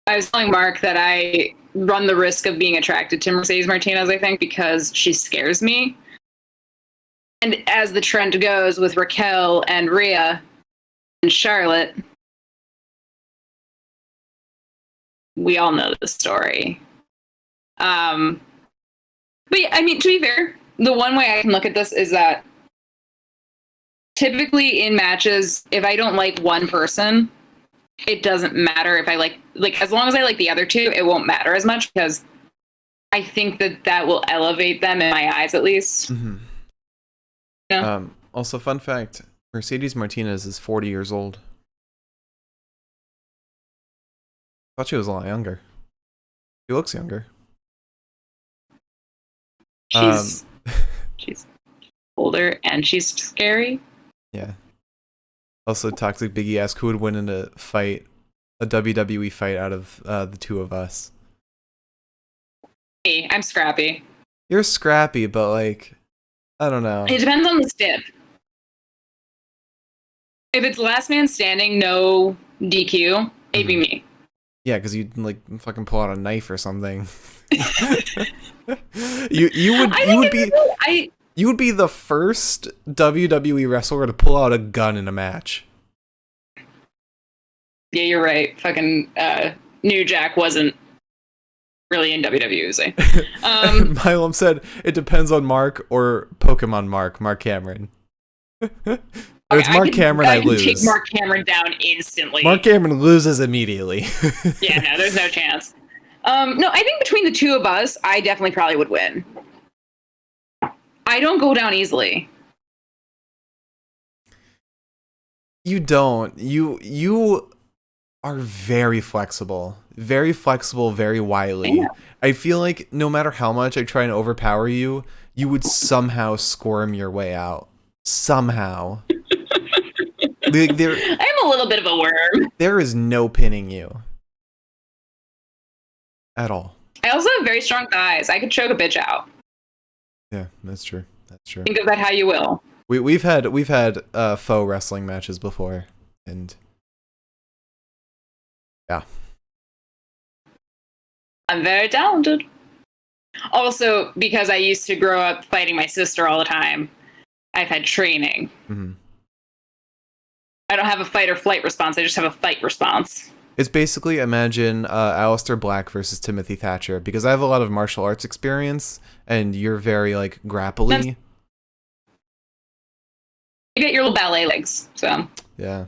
I was telling Mark that I run the risk of being attracted to Mercedes Martinez, I think, because she scares me. And as the trend goes with Raquel and Rhea and Charlotte, we all know the story. But yeah, I mean, to be fair, the one way I can look at this is that typically in matches, if I don't like one person, it doesn't matter if I like as long as I like the other two, it won't matter as much, because I think that will elevate them in my eyes, at least. Mm-hmm. Yeah. Also, fun fact, Mercedes Martinez is 40 years old. I thought she was a lot younger. She looks younger. She's older and she's scary. Yeah. Also, Toxic Biggie asked who would win in a WWE fight out of the two of us. Me, I'm scrappy. You're scrappy, but like, I don't know. It depends on the stip. If it's last man standing, no DQ, it'd be me. Yeah, because you'd like fucking pull out a knife or something. You would be the first WWE wrestler to pull out a gun in a match. Yeah, you're right. Fucking New Jack wasn't really in WWE, was he? Milam said it depends on Mark or Pokemon Mark Cameron. If it's Mark Cameron, I lose. Take Mark Cameron down instantly. Mark Cameron loses immediately. Yeah, no, there's no chance. No, I think between the two of us, I definitely probably would win. I don't go down easily. You don't. You are very flexible, very wily. Yeah. I feel like no matter how much I try and overpower you, you would somehow squirm your way out. Somehow. I'm a little bit of a worm. There is no pinning you. At all. I also have very strong thighs. I could choke a bitch out. Yeah, that's true. Think of that how you will. We've had faux wrestling matches before, and yeah. I'm very talented. Also, because I used to grow up fighting my sister all the time, I've had training. Mm-hmm. I don't have a fight or flight response. I just have a fight response. It's basically, imagine Aleister Black versus Timothy Thatcher, because I have a lot of martial arts experience, and you're very, like, grapply. You get your little ballet legs, so. Yeah.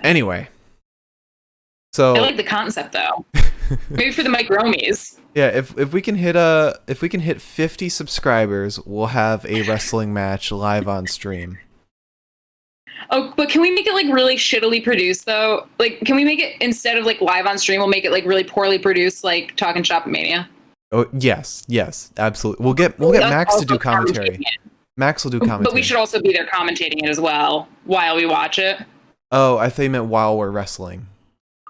Anyway. So I like the concept, though. Maybe for the Mike Romies. Yeah, if we can hit 50 subscribers, we'll have a wrestling match live on stream. Oh, but can we make it like really shittily produced though? Like, can we make it instead of like live on stream? We'll make it like really poorly produced, like Talking Shop Mania. Oh yes, absolutely. We'll get Max to do commentary. Max will do commentary. But we should also be there commentating it as well while we watch it. Oh, I thought you meant while we're wrestling.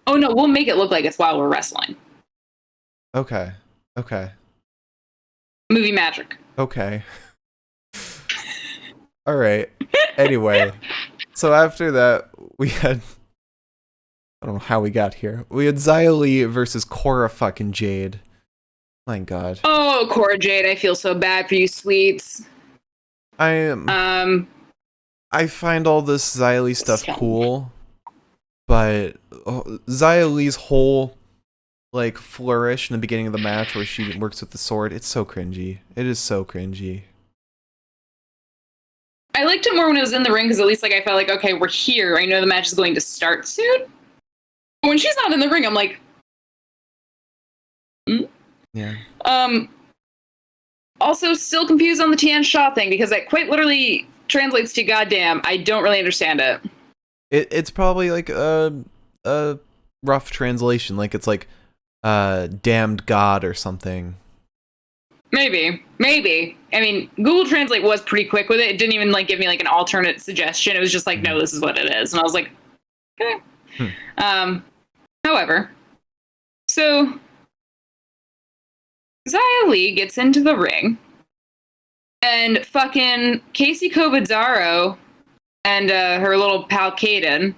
Oh no, we'll make it look like it's while we're wrestling. Okay. Movie magic. Okay. All right. Anyway, so after that, we had... I don't know how we got here. We had Xia Li versus Cora fucking Jade. My God. Oh, Cora Jade, I feel so bad for you, sweets. I find all this Xia Li stuff cool, but Xia Li's whole like flourish in the beginning of the match where she works with the sword, it's so cringy. It is so cringy. I liked it more when it was in the ring because at least like I felt like, okay, we're here. I know the match is going to start soon. When she's not in the ring, I'm like, Yeah. Also, still confused on the Tian Shaw thing because that quite literally translates to goddamn. I don't really understand it. It's probably like a rough translation, like it's like damned God or something. Maybe. I mean, Google Translate was pretty quick with it. It didn't even like give me like an alternate suggestion. It was just like, no, this is what it is, and I was like, okay. However, so Xia Li gets into the ring, and fucking Casey Covidzaro and her little pal Kaden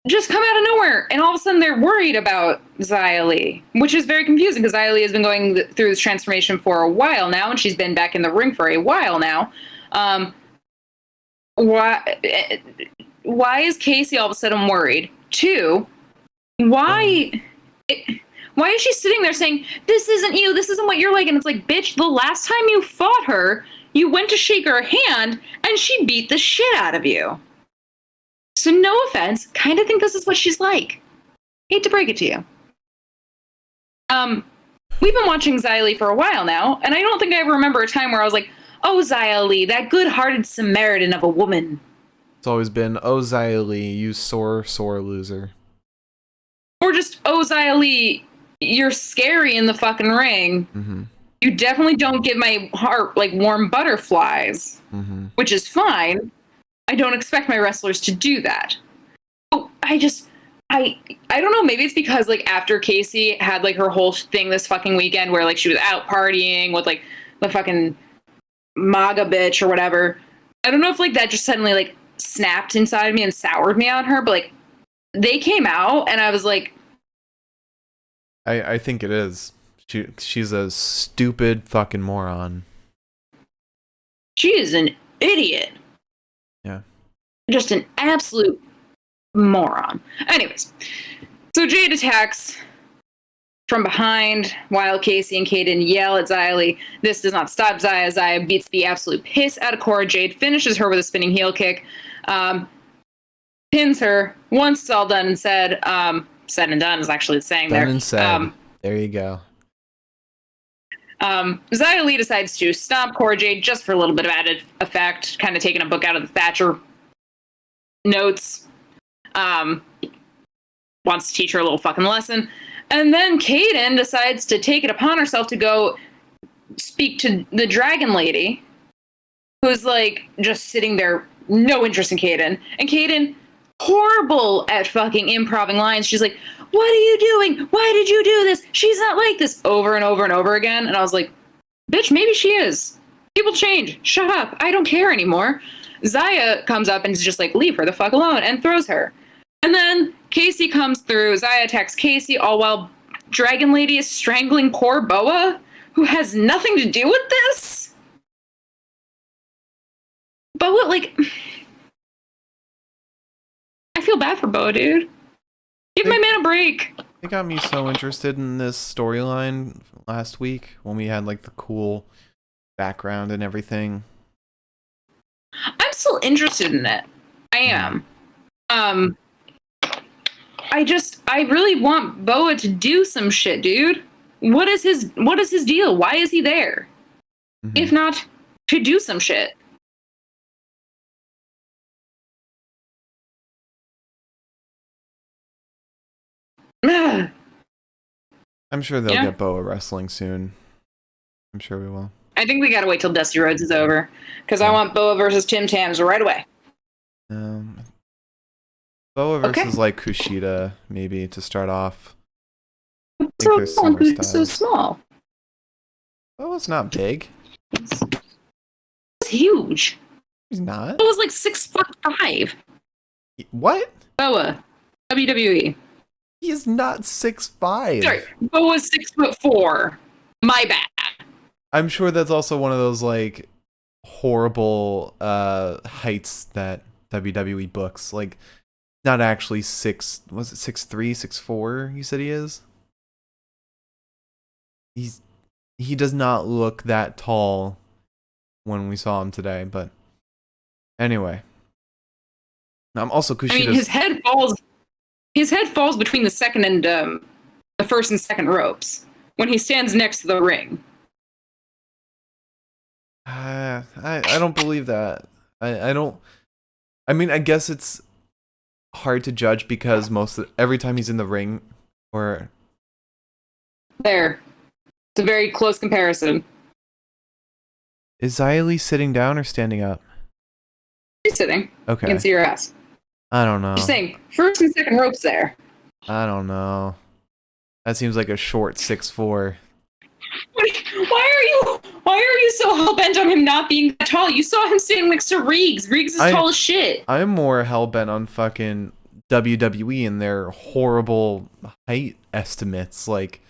just come out of nowhere, and all of a sudden they're worried about Xia Li, which is very confusing because Xia Li has been going through this transformation for a while now, and she's been back in the ring for a while now. Why is Casey all of a sudden worried? 2, why is she sitting there saying, this isn't you, this isn't what you're like? And it's like, bitch, the last time you fought her, you went to shake her hand, and she beat the shit out of you. So no offense, kind of think this is what she's like. Hate to break it to you. We've been watching Xia Li for a while now, and I don't think I ever remember a time where I was like, oh, Xia Li, that good-hearted Samaritan of a woman. It's always been, oh, Xia Li, you sore loser. Or just, oh, Xia Li, you're scary in the fucking ring. Mm-hmm. You definitely don't give my heart, like, warm butterflies, which is fine. I don't expect my wrestlers to do that. Oh, I don't know, maybe it's because, like, after Casey had, like, her whole thing this fucking weekend where, like, she was out partying with, like, the fucking MAGA bitch or whatever. I don't know if, like, that just suddenly, like, snapped inside me and soured me on her, but, like, they came out and I was like... I think it is. She's a stupid fucking moron. She is an idiot. Yeah. Just an absolute moron. Anyways, so Jade attacks from behind while Casey and Kaden yell at Xia Li. This does not stop Xia. Xia beats the absolute piss out of Cora Jade, finishes her with a spinning heel kick, pins her. Once it's all done and said and done is actually the saying there. Done and said. There you go. Xia Li decides to stomp Cora Jade just for a little bit of added effect, kind of taking a book out of the Thatcher notes. Wants to teach her a little fucking lesson. And then Kaden decides to take it upon herself to go speak to the Dragon Lady, who's like just sitting there, no interest in Kaden. And Kaden, horrible at fucking improving lines. She's like, what are you doing? Why did you do this? She's not like this, over and over and over again. And I was like, bitch, maybe she is. People change. Shut up. I don't care anymore. Xia comes up and is just like, leave her the fuck alone, and throws her. And then Casey comes through. Xia attacks Casey, all while Dragon Lady is strangling poor Boa, who has nothing to do with this. Boa, like... I feel bad for Boa, dude. Give my man a break. It got me so interested in this storyline last week when we had like the cool background and everything. I'm still interested in it. I am. I really want Boa to do some shit, dude. What is his deal? Why is he there? If not to do some shit. I'm sure they'll get Boa wrestling soon. I'm sure we will. I think we gotta wait till Dusty Rhodes is over because I want Boa versus Tim Tams right away. Boa versus Okay. like Kushida maybe to start off. So small. Who's so small? Boa's not big. He's huge. He's not. Boa's like 6'5". What? Boa, WWE. He is not 6'5". Sorry, Boa's 6'4". My bad. I'm sure that's also one of those like horrible heights that WWE books. Like, not actually 6. Was it 6'3", 6'4"? You said he is. He does not look that tall when we saw him today. But anyway, I'm also Kushida's. I mean, his head falls between the second and the first and second ropes when he stands next to the ring. I don't believe that. I don't. I mean, I guess it's hard to judge because every time he's in the ring, or There, it's a very close comparison. is Xia Li sitting down or standing up? She's sitting. Okay. You can see her ass. I don't know. Just saying, first and second ropes there. I don't know. That seems like a short 6'4". Why are you so hell bent on him not being that tall? You saw him sitting next to Riggs. Riggs is tall as shit. I'm more hell bent on fucking WWE and their horrible height estimates. Like,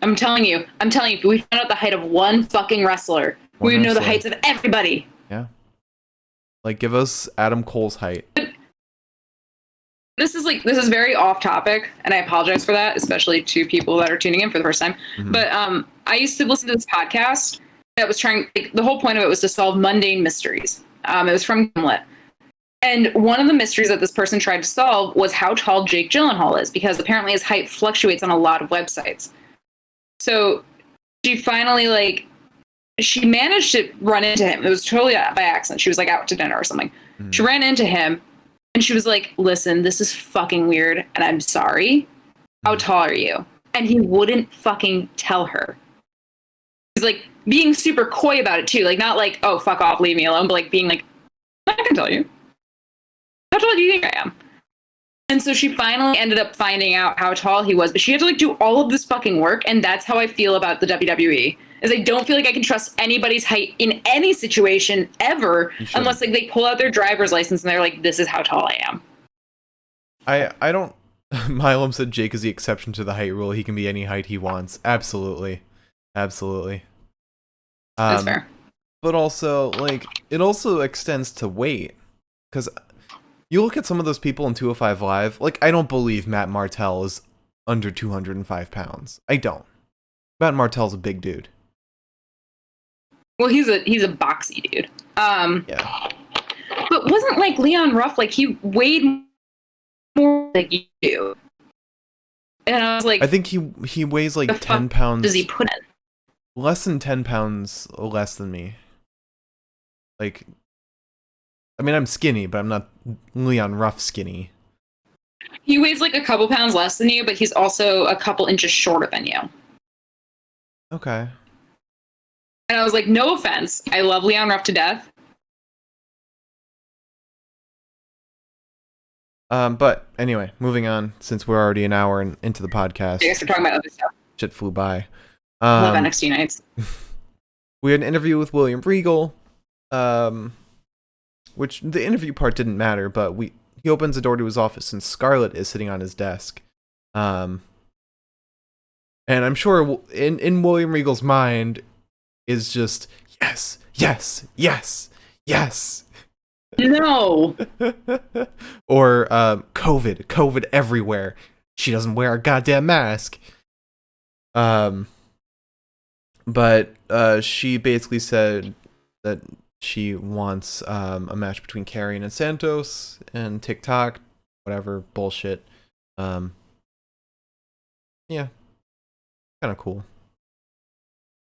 I'm telling you, if we found out the height of one fucking wrestler, we would know the heights of everybody. Yeah. Like, give us Adam Cole's height. This is very off topic, and I apologize for that, especially to people that are tuning in for the first time. Mm-hmm. But I used to listen to this podcast that was the whole point of it was to solve mundane mysteries. It was from Gimlet. And one of the mysteries that this person tried to solve was how tall Jake Gyllenhaal is, because apparently his height fluctuates on a lot of websites. So she finally, she managed to run into him. It was totally by accident. She was out to dinner or something. Mm-hmm. She ran into him. And she was like, listen, this is fucking weird, and I'm sorry. How tall are you? And he wouldn't fucking tell her. He's being super coy about it too. Not oh, fuck off, leave me alone, but being I can tell you. How tall do you think I am? And so she finally ended up finding out how tall he was, but she had to do all of this fucking work, and that's how I feel about the WWE. Is I don't feel like I can trust anybody's height in any situation ever unless they pull out their driver's license and they're like, this is how tall I am. I don't. Milam said Jake is the exception to the height rule. He can be any height he wants. Absolutely. That's fair. But also, it also extends to weight. Because you look at some of those people in 205 Live, I don't believe Matt Martell is under 205 pounds. I don't. Matt Martell's a big dude. Well, he's a boxy dude. Yeah. But wasn't Leon Ruff he weighed more than you do? And I was I think he weighs 10 pounds. Does he put in? Less than 10 pounds less than me. I mean, I'm skinny, but I'm not Leon Ruff skinny. He weighs a couple pounds less than you, but he's also a couple inches shorter than you. Okay. And I was like, no offense. I love Leon Ruff to death. But anyway, moving on, since we're already an hour into the podcast. I guess we're talking about other stuff. Shit flew by. Love NXT nights. We had an interview with William Regal, which the interview part didn't matter, but he opens the door to his office and Scarlett is sitting on his desk. And I'm sure in William Regal's mind is just, yes, yes, yes, yes. No. Or COVID everywhere. She doesn't wear a goddamn mask. But she basically said that she wants a match between Karrion and Santos and TikTok, whatever bullshit. Yeah, kind of cool.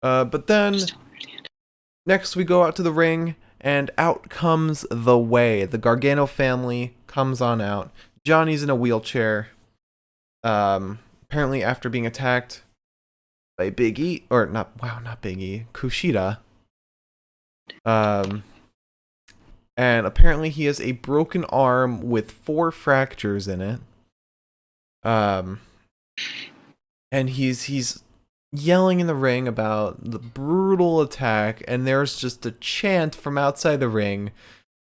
But then next we go out to the ring, and out comes the Way. The Gargano family comes on out. Johnny's in a wheelchair. Apparently after being attacked by Big E, or not Big E, Kushida. And apparently he has a broken arm with 4 fractures in it. And he's yelling in the ring about the brutal attack, and there's just a chant from outside the ring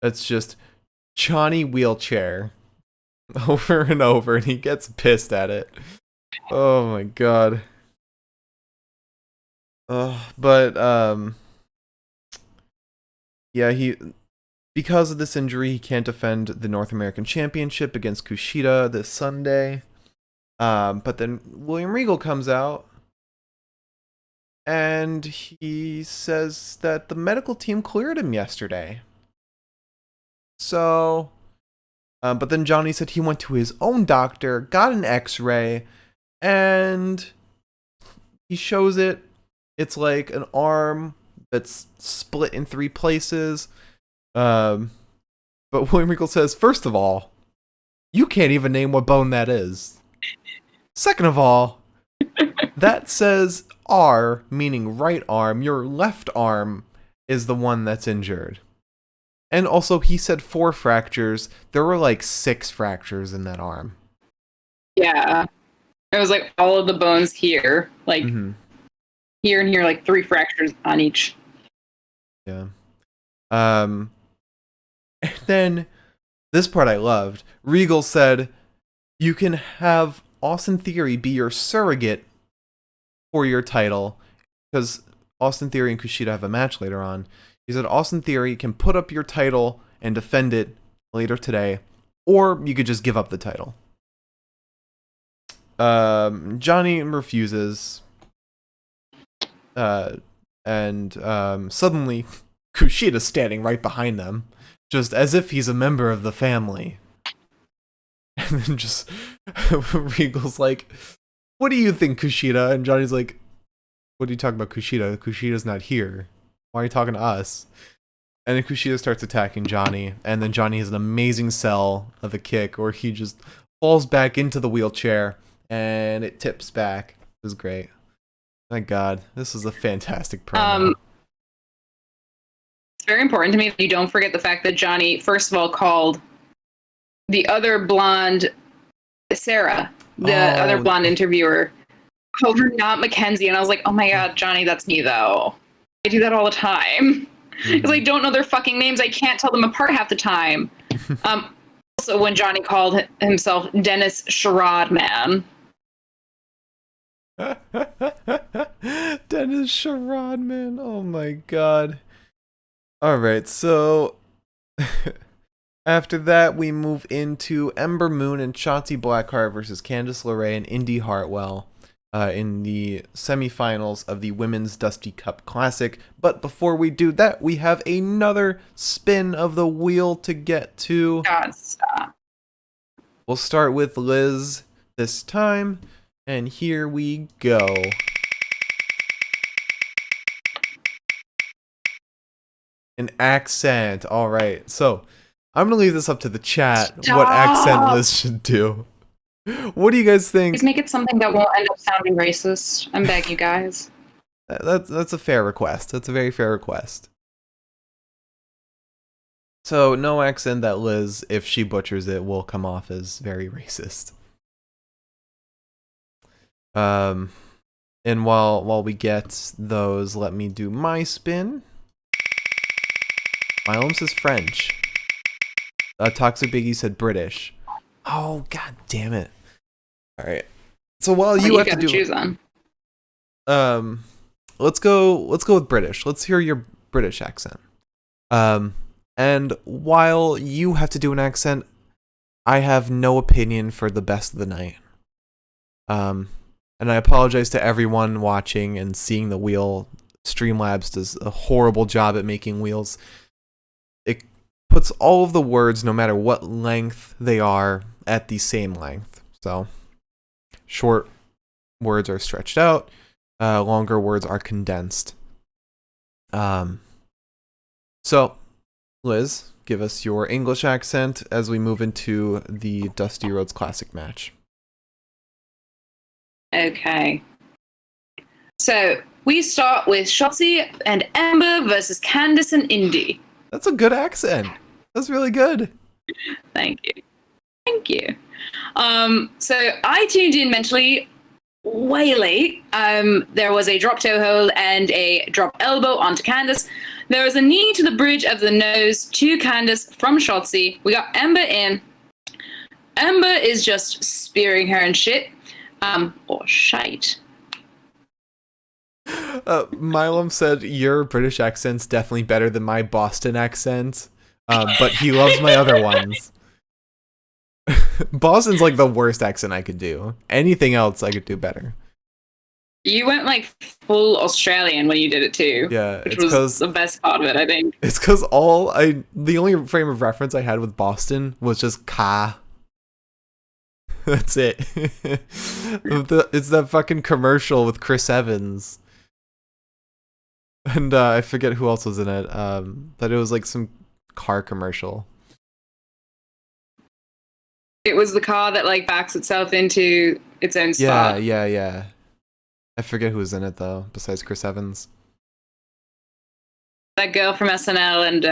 that's just Johnny Wheelchair over and over, and he gets pissed at it. Oh my god. Yeah, because of this injury, he can't defend the North American Championship against Kushida this Sunday. But then William Regal comes out and he says that the medical team cleared him yesterday. So, but then Johnny said he went to his own doctor, got an x-ray, and he shows it. It's like an arm that's split in 3 places. But William Regal says, first of all, you can't even name what bone that is. Second of all, that says R, meaning right arm. Your left arm is the one that's injured. And also, he said 4 fractures. There were like 6 fractures in that arm. Yeah. It was like all of the bones here. Like here and here, like 3 fractures on each. Yeah. And then, this part I loved. Regal said, you can have Austin Theory be your surrogate for your title, because Austin Theory and Kushida have a match later on. He said Austin Theory can put up your title and defend it later today, or you could just give up the title. Johnny refuses, and suddenly Kushida's standing right behind them, just as if he's a member of the family. And then just Regal's like, what do you think, Kushida? And Johnny's like, what are you talking about, Kushida? Kushida's not here. Why are you talking to us? And then Kushida starts attacking Johnny, and then Johnny has an amazing sell of a kick where he just falls back into the wheelchair and it tips back. It was great. Thank God. This is a fantastic promo. It's very important to me that you don't forget the fact that Johnny, first of all, called the other blonde, Sarah, the other blonde interviewer, called her not Mackenzie. And I was like, oh my God, Johnny, that's me, though. I do that all the time. Because I don't know their fucking names. I can't tell them apart half the time. Also, when Johnny called himself Dennis Sherrod Man. Dennis Sherrod Man. Oh my God. Alright, so after that, we move into Ember Moon and Shotzi Blackheart versus Candice LeRae and Indy Hartwell in the semifinals of the Women's Dusty Cup Classic. But before we do that, we have another spin of the wheel to get to. God, stop. We'll start with Liz this time, and here we go. An accent. All right, so I'm gonna leave this up to the chat. Stop. What accent Liz should do. What do you guys think? Please make it something that won't end up sounding racist. I'm begging you guys. That's a fair request. That's a very fair request. So no accent that Liz, if she butchers it, will come off as very racist. And while we get those, let me do my spin. My almost is French. Toxic Biggie said British. Oh, God damn it. All right. So while you have to do choose on. let's go with British. Let's hear your British accent. And while you have to do an accent, I have no opinion for the best of the night. And I apologize to everyone watching and seeing the wheel. Streamlabs does a horrible job at making wheels. It puts all of the words, no matter what length they are, at the same length. So short words are stretched out, longer words are condensed. So Liz, give us your English accent as we move into the Dusty Rhodes Classic match. Okay. So we start with Shotzi and Ember versus Candice and Indy. That's a good accent. That's really good. Thank you. Thank you. So I tuned in mentally way late. There was a drop toe hold and a drop elbow onto Candice. There was a knee to the bridge of the nose to Candice from Shotzi. We got Ember in. Ember is just spearing her and shit. Or shite. Milam said your British accent's definitely better than my Boston accent, but he loves my other ones. Boston's like the worst accent I could do. Anything else I could do better. You went like full Australian when you did it too. Yeah, which was the best part of it, I think. It's because the only frame of reference I had with Boston was just ka. That's it. It's that fucking commercial with Chris Evans. And I forget who else was in it. That it was like some car commercial. It was the car that like backs itself into its own spot. Yeah. I forget who was in it though, besides Chris Evans. That girl from SNL and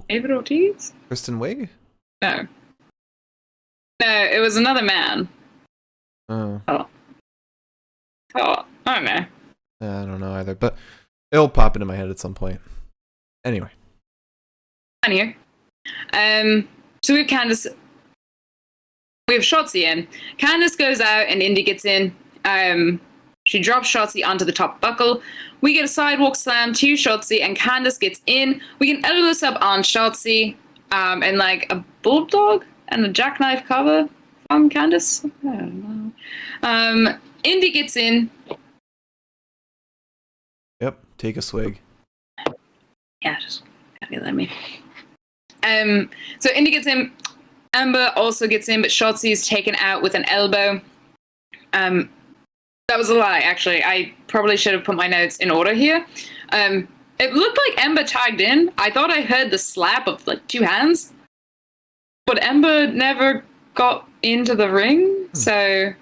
David Ortiz? Kristen Wiig? No, it was another man. Oh, I don't know. I don't know either, but it'll pop into my head at some point. Anyway. Anywho. So we have Candice. We have Shotzi in. Candice goes out and Indy gets in. She drops Shotzi onto the top buckle. We get a sidewalk slam to Shotzi and Candice gets in. We get an elbow sub on Shotzi. And like a bulldog and a jackknife cover from Candice. I don't know. Indy gets in. Yep, take a swig. Yeah, just let me. So Indy gets in. Ember also gets in, but Shotzi is taken out with an elbow. That was a lie, actually. I probably should have put my notes in order here. It looked like Ember tagged in. I thought I heard the slap of like two hands, but Ember never got into the ring, so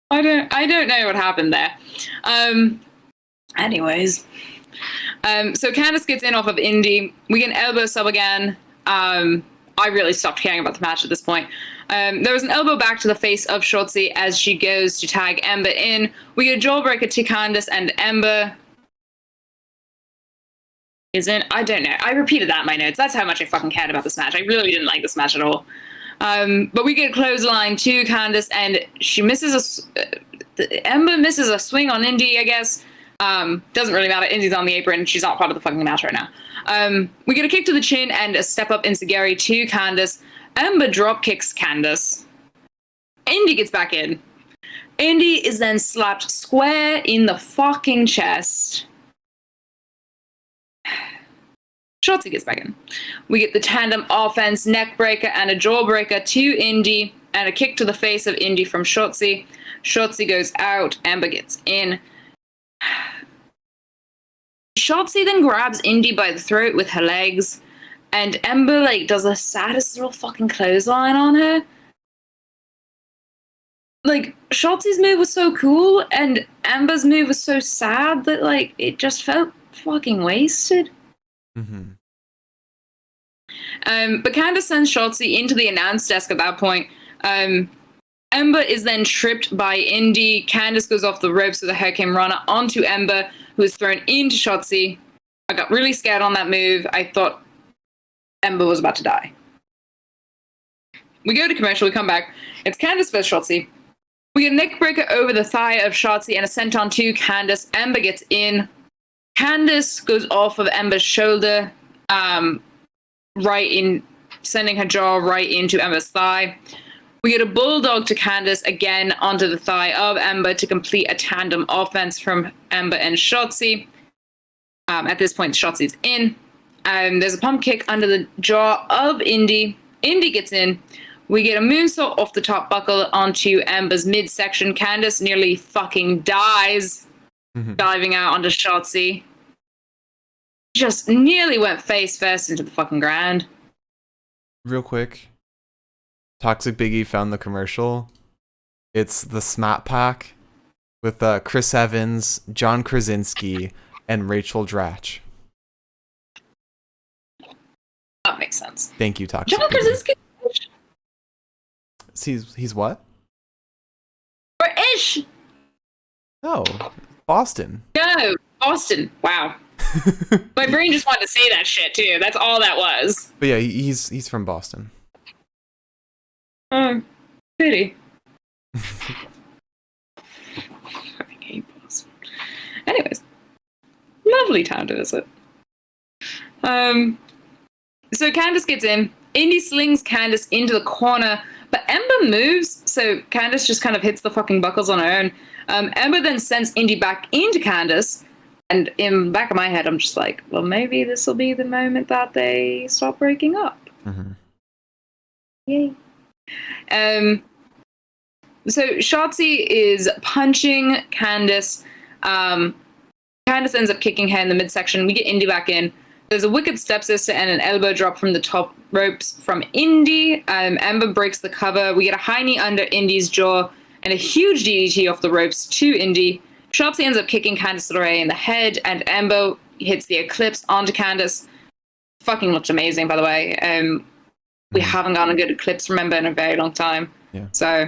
I don't know what happened there. Anyways, so Candice gets in off of Indy. We get an elbow sub again. I really stopped caring about the match at this point. There was an elbow back to the face of Shotzi as she goes to tag Ember in. We get a jawbreaker to Candice and Ember is in. I don't know. I repeated that in my notes. That's how much I fucking cared about this match. I really didn't like this match at all. But we get a clothesline to Candice and she misses Ember misses a swing on Indy, I guess. Doesn't really matter. Indy's on the apron. She's not part of the fucking match right now. We get a kick to the chin and a step up enziguri to Candice. Ember drop kicks Candice. Indy gets back in. Indy is then slapped square in the fucking chest. Shotzi gets back in. We get the tandem offense, neck breaker, and a jawbreaker to Indy, and a kick to the face of Indy from Shotzi. Shotzi goes out. Ember gets in. Shotzi then grabs Indy by the throat with her legs, and Ember like does the saddest little fucking clothesline on her. Like Shotzi's move was so cool, and Ember's move was so sad that like it just felt fucking wasted. Mm-hmm. But Candice sends Shotzi into the announce desk at that point. Ember is then tripped by Indy. Candice goes off the ropes with a Hurricane Rana onto Ember, who is thrown into Shotzi. I got really scared on that move. I thought Ember was about to die. We go to commercial. We come back. It's Candice versus Shotzi. We get a neck breaker over the thigh of Shotzi and a senton to Candice. Ember gets in. Candice goes off of Ember's shoulder, right in, sending her jaw right into Ember's thigh. We get a bulldog to Candice again onto the thigh of Ember to complete a tandem offense from Ember and Shotzi. At this point, Shotzi's in. There's a pump kick under the jaw of Indy. Indy gets in. We get a moonsault off the top buckle onto Ember's midsection. Candice nearly fucking dies, diving out onto Shotzi. Just nearly went face first into the fucking ground. Real quick. Toxic Biggie found the commercial. It's the Smat Pack. with Chris Evans, John Krasinski, and Rachel Dratch. That makes sense. Thank you, Toxic. John Krasinski. He's what? British. No, Boston. No, Boston. Wow. My brain just wanted to say that shit too. That's all that was. But yeah, he's from Boston. Oh, pity. I hate Boston. Anyways, lovely town to visit. So Candice gets in. Indy slings Candice into the corner, but Ember moves, so Candice just kind of hits the fucking buckles on her own. Ember then sends Indy back into Candice, and in the back of my head, I'm just like, well, maybe this will be the moment that they stop breaking up. Mm-hmm. Yay. So Shotzi is punching Candice. Candice ends up kicking her in the midsection. We get Indy back in. There's a wicked stepsister and an elbow drop from the top ropes from Indy. Ember breaks the cover. We get a high knee under Indy's jaw and a huge DDT off the ropes to Indy. Shotzi ends up kicking Candice LeRae in the head, and Ember hits the Eclipse onto Candice. Fucking looked amazing, by the way. We haven't gotten a good Eclipse from Ember in a very long time. Yeah. So,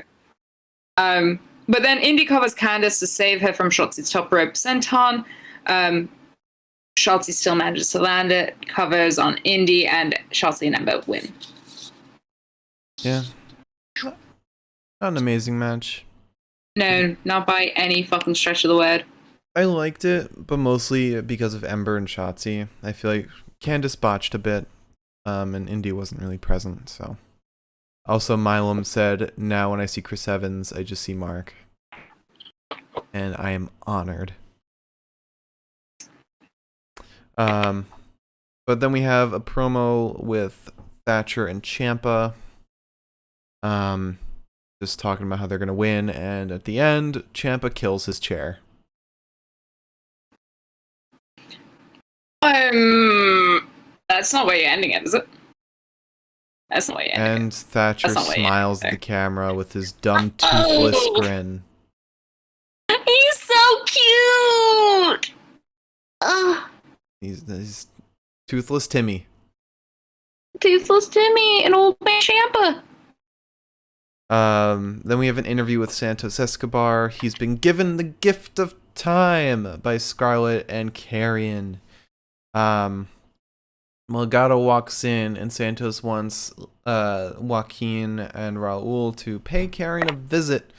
but then Indy covers Candice to save her from Shotzi's top rope senton. Shotzi still manages to land it, covers on Indy, and Shotzi and Ember win. Yeah. Not an amazing match. No, not by any fucking stretch of the word. I liked it, but mostly because of Ember and Shotzi. I feel like Candice botched a bit, and Indy wasn't really present, so. Also, Milam said, now when I see Chris Evans, I just see Mark. And I am honored. But then we have a promo with Thatcher and Ciampa. Just talking about how they're gonna win, and at the end, Ciampa kills his chair. That's not where you're ending it, is it? That's not where you're ending it. And Thatcher smiles at the camera with his dumb, toothless grin. He's so cute! He's toothless Timmy. Toothless Timmy and old man Ciampa. Then we have an interview with Santos Escobar. He's been given the gift of time by Scarlett and Carrion. Delgado walks in, and Santos wants Joaquin and Raul to pay Carrion a visit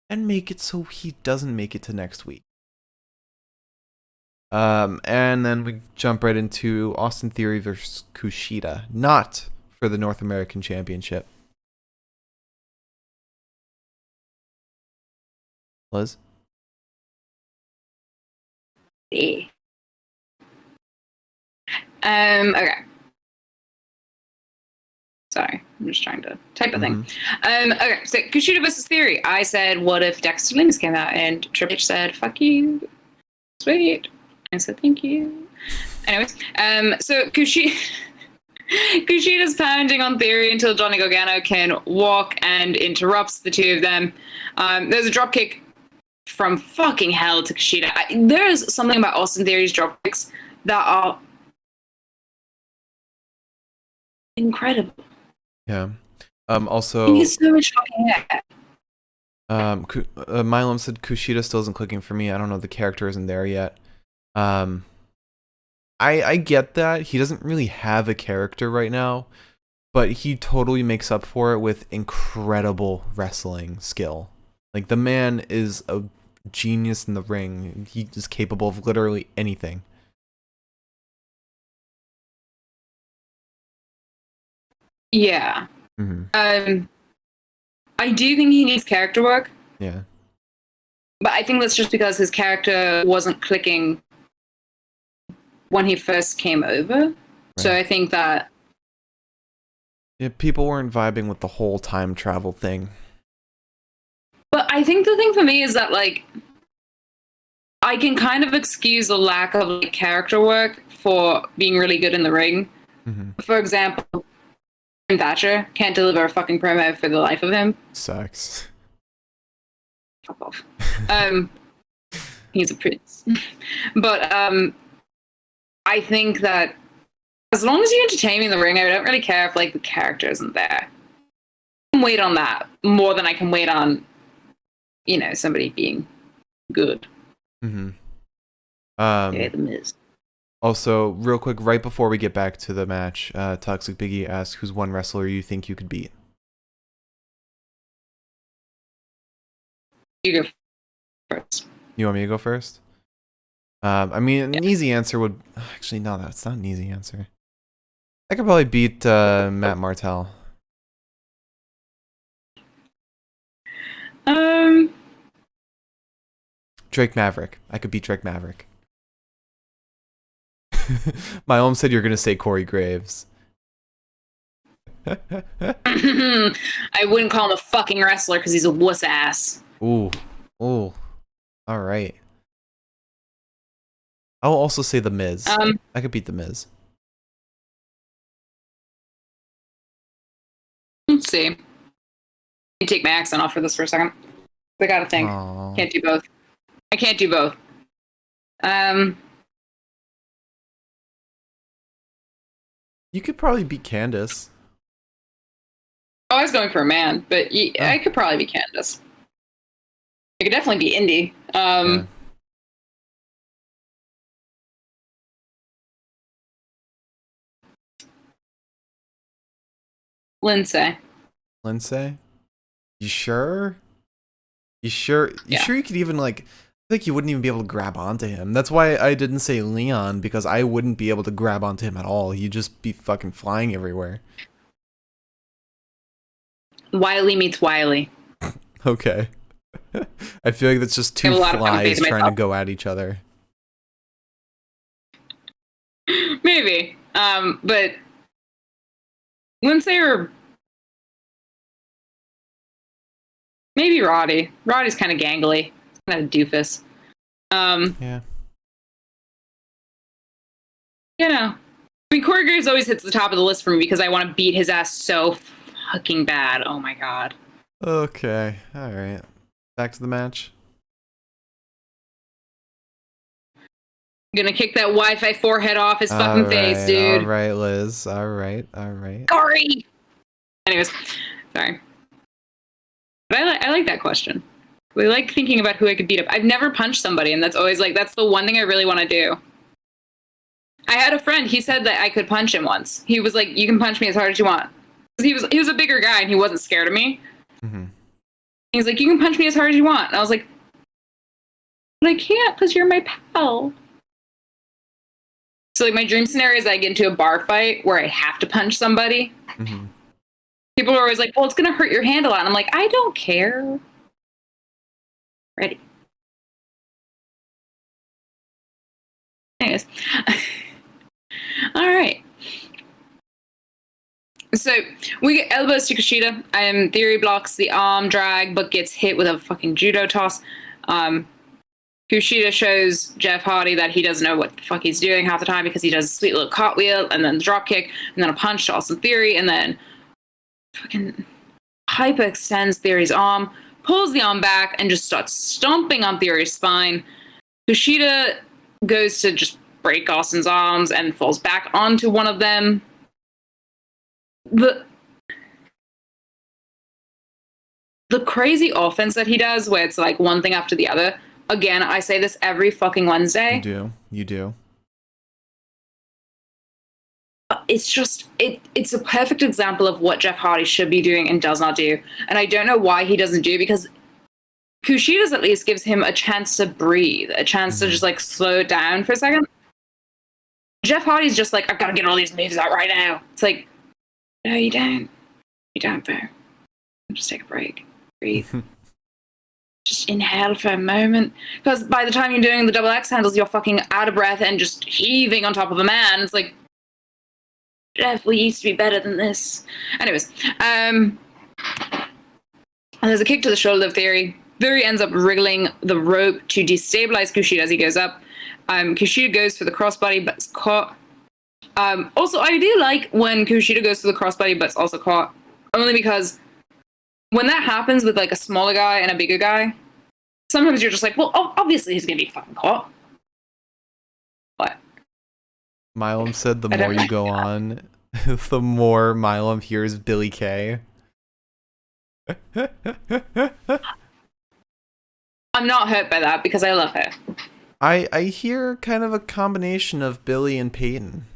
and make it so he doesn't make it to next week. And then we jump right into Austin Theory versus Kushida, not for the North American Championship. Liz? Yeah. Okay. Sorry, I'm just trying to type a thing. Okay, so Kushida versus Theory. I said, what if Dexter Lumis came out? And Triple H said, fuck you. Sweet. I said, thank you. Anyways, so Kushida's pounding on Theory until Johnny Gargano can walk and interrupts the two of them. There's a dropkick from fucking hell to Kushida. There's something about Austin Theory's dropkicks that are incredible. Yeah. Also, He's so much fucking hair. Milam said Kushida still isn't clicking for me. I don't know, the character isn't there yet. I get that. He doesn't really have a character right now, but he totally makes up for it with incredible wrestling skill. Like, the man is a genius in the ring. He is capable of literally anything. Yeah. Mm-hmm. I do think he needs character work. Yeah. But I think that's just because his character wasn't clicking when he first came over. Right. So I think that... Yeah, people weren't vibing with the whole time travel thing. But I think the thing for me is that, like, I can kind of excuse the lack of like, character work for being really good in the ring. Mm-hmm. For example, Thatcher can't deliver a fucking promo for the life of him. Sucks. Fuck off. He's a prince. But I think that as long as you entertain me in the ring, I don't really care if like the character isn't there. I can wait on that more than I can wait on, somebody being good. Mm-hmm. Yeah, The Miz. Also, real quick, right before we get back to the match, Toxic Biggie asks, who's one wrestler you think you could beat? You go first. You want me to go first? I mean, an easy answer would... Actually, no, that's not an easy answer. I could probably beat Matt Martell. Drake Maverick. I could beat Drake Maverick. My mom said you're going to say Corey Graves. I wouldn't call him a fucking wrestler because he's a wuss ass. Ooh. Ooh. All right. I'll also say The Miz. I could beat The Miz. Let's see. Let me take my accent off for this for a second. I gotta think. Aww. Can't do both. I can't do both. You could probably beat Candace. Oh, I was going for a man, but I could probably be Candace. I could definitely be Indy. Yeah. Lindsay. Lindsay? You sure? You sure you could even like... I think you wouldn't even be able to grab onto him. That's why I didn't say Leon, because I wouldn't be able to grab onto him at all. He'd just be fucking flying everywhere. Wiley meets Wiley. Okay. I feel like that's just two flies trying to go at each other. Maybe. But Lindsay or maybe Roddy. Roddy's kind of gangly. Kind of a doofus. Yeah. I mean, Corey Graves always hits the top of the list for me because I want to beat his ass so fucking bad. Oh my god. Okay. Alright. Back to the match. I'm gonna kick that Wi-Fi forehead off his fucking face, dude. Alright, Liz. Alright. Corey! Anyways, sorry. But I like that question. We like thinking about who I could beat up. I've never punched somebody, and that's always like, that's the one thing I really want to do. I had a friend, he said that I could punch him once. He was like, you can punch me as hard as you want. He was a bigger guy, and he wasn't scared of me. Mm-hmm. He was like, you can punch me as hard as you want. And I was like, but I can't, because you're my pal. So like my dream scenario is I get into a bar fight where I have to punch somebody. Mm-hmm. People are always like, well, it's going to hurt your hand a lot. And I'm like, I don't care. Ready. Anyways. All right. So we get elbows to Kushida. Theory blocks the arm drag, but gets hit with a fucking judo toss. Kushida shows Jeff Hardy that he doesn't know what the fuck he's doing half the time because he does a sweet little cartwheel and then the drop kick and then a punch to Austin Theory and then fucking hyperextends Theory's arm, pulls the arm back and just starts stomping on Theory's spine. Kushida goes to just break Austin's arms and falls back onto one of them. The crazy offense that he does where it's like one thing after the other. Again, I say this every fucking Wednesday. You do. It's just, it's a perfect example of what Jeff Hardy should be doing and does not do. And I don't know why he doesn't do it because Kushida's at least gives him a chance to breathe, a chance to just like slow it down for a second. Jeff Hardy's just like, I've got to get all these moves out right now. It's like, no, you don't. You don't, bro. Just take a break. Breathe. Just inhale for a moment. Because by the time you're doing the double X handles, you're fucking out of breath and just heaving on top of a man. It's like, Jeff, we used to be better than this. Anyways, and there's a kick to the shoulder of Theory. Theory ends up wriggling the rope to destabilize Kushida as he goes up. Kushida goes for the crossbody, but it's caught. Also, I do like when Kushida goes for the crossbody, but it's also caught. Only because when that happens with like a smaller guy and a bigger guy, sometimes you're just like, well, obviously he's gonna be fucking hot. What? Milam said the more you go on, the more Milam hears Billy Kay. I'm not hurt by that because I love her. I hear kind of a combination of Billy and Peyton.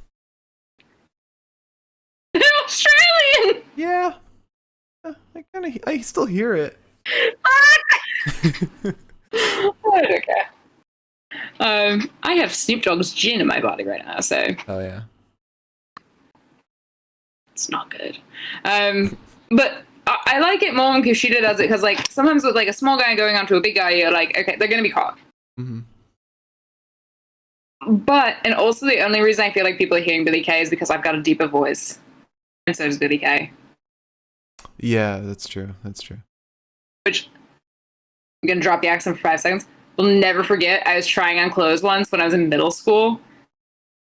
They're Australian! Yeah. I still hear it. I don't care. I have Snoop Dogg's gin in my body right now, so Oh yeah. it's not good. But I like it more when Kushida does it because, like, sometimes with like a small guy going onto a big guy, you're like, okay, they're gonna be caught. Mm-hmm. But and also the only reason I feel like people are hearing Billy Kay is because I've got a deeper voice, and so does Billy Kay. Yeah, that's true. That's true. Which I'm gonna drop the accent for 5 seconds. We'll never forget. I was trying on clothes once when I was in middle school.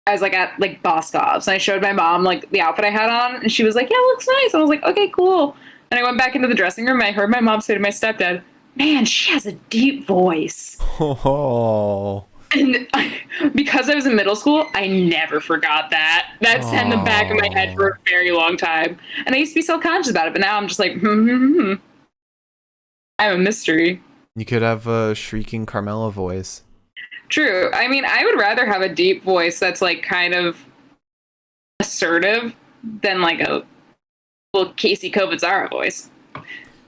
I was like at like Boscov's, and I showed my mom like the outfit I had on, and she was like, "Yeah, it looks nice." And I was like, "Okay, cool." And I went back into the dressing room, and I heard my mom say to my stepdad, "Man, she has a deep voice." Oh. And because I was in middle school, I never forgot that. That's in the back of my head for a very long time. And I used to be self-conscious about it, but now I'm just like, I'm a mystery. You could have a shrieking Carmella voice. True. I mean, I would rather have a deep voice that's like kind of assertive than like a little Casey Kovadzara voice.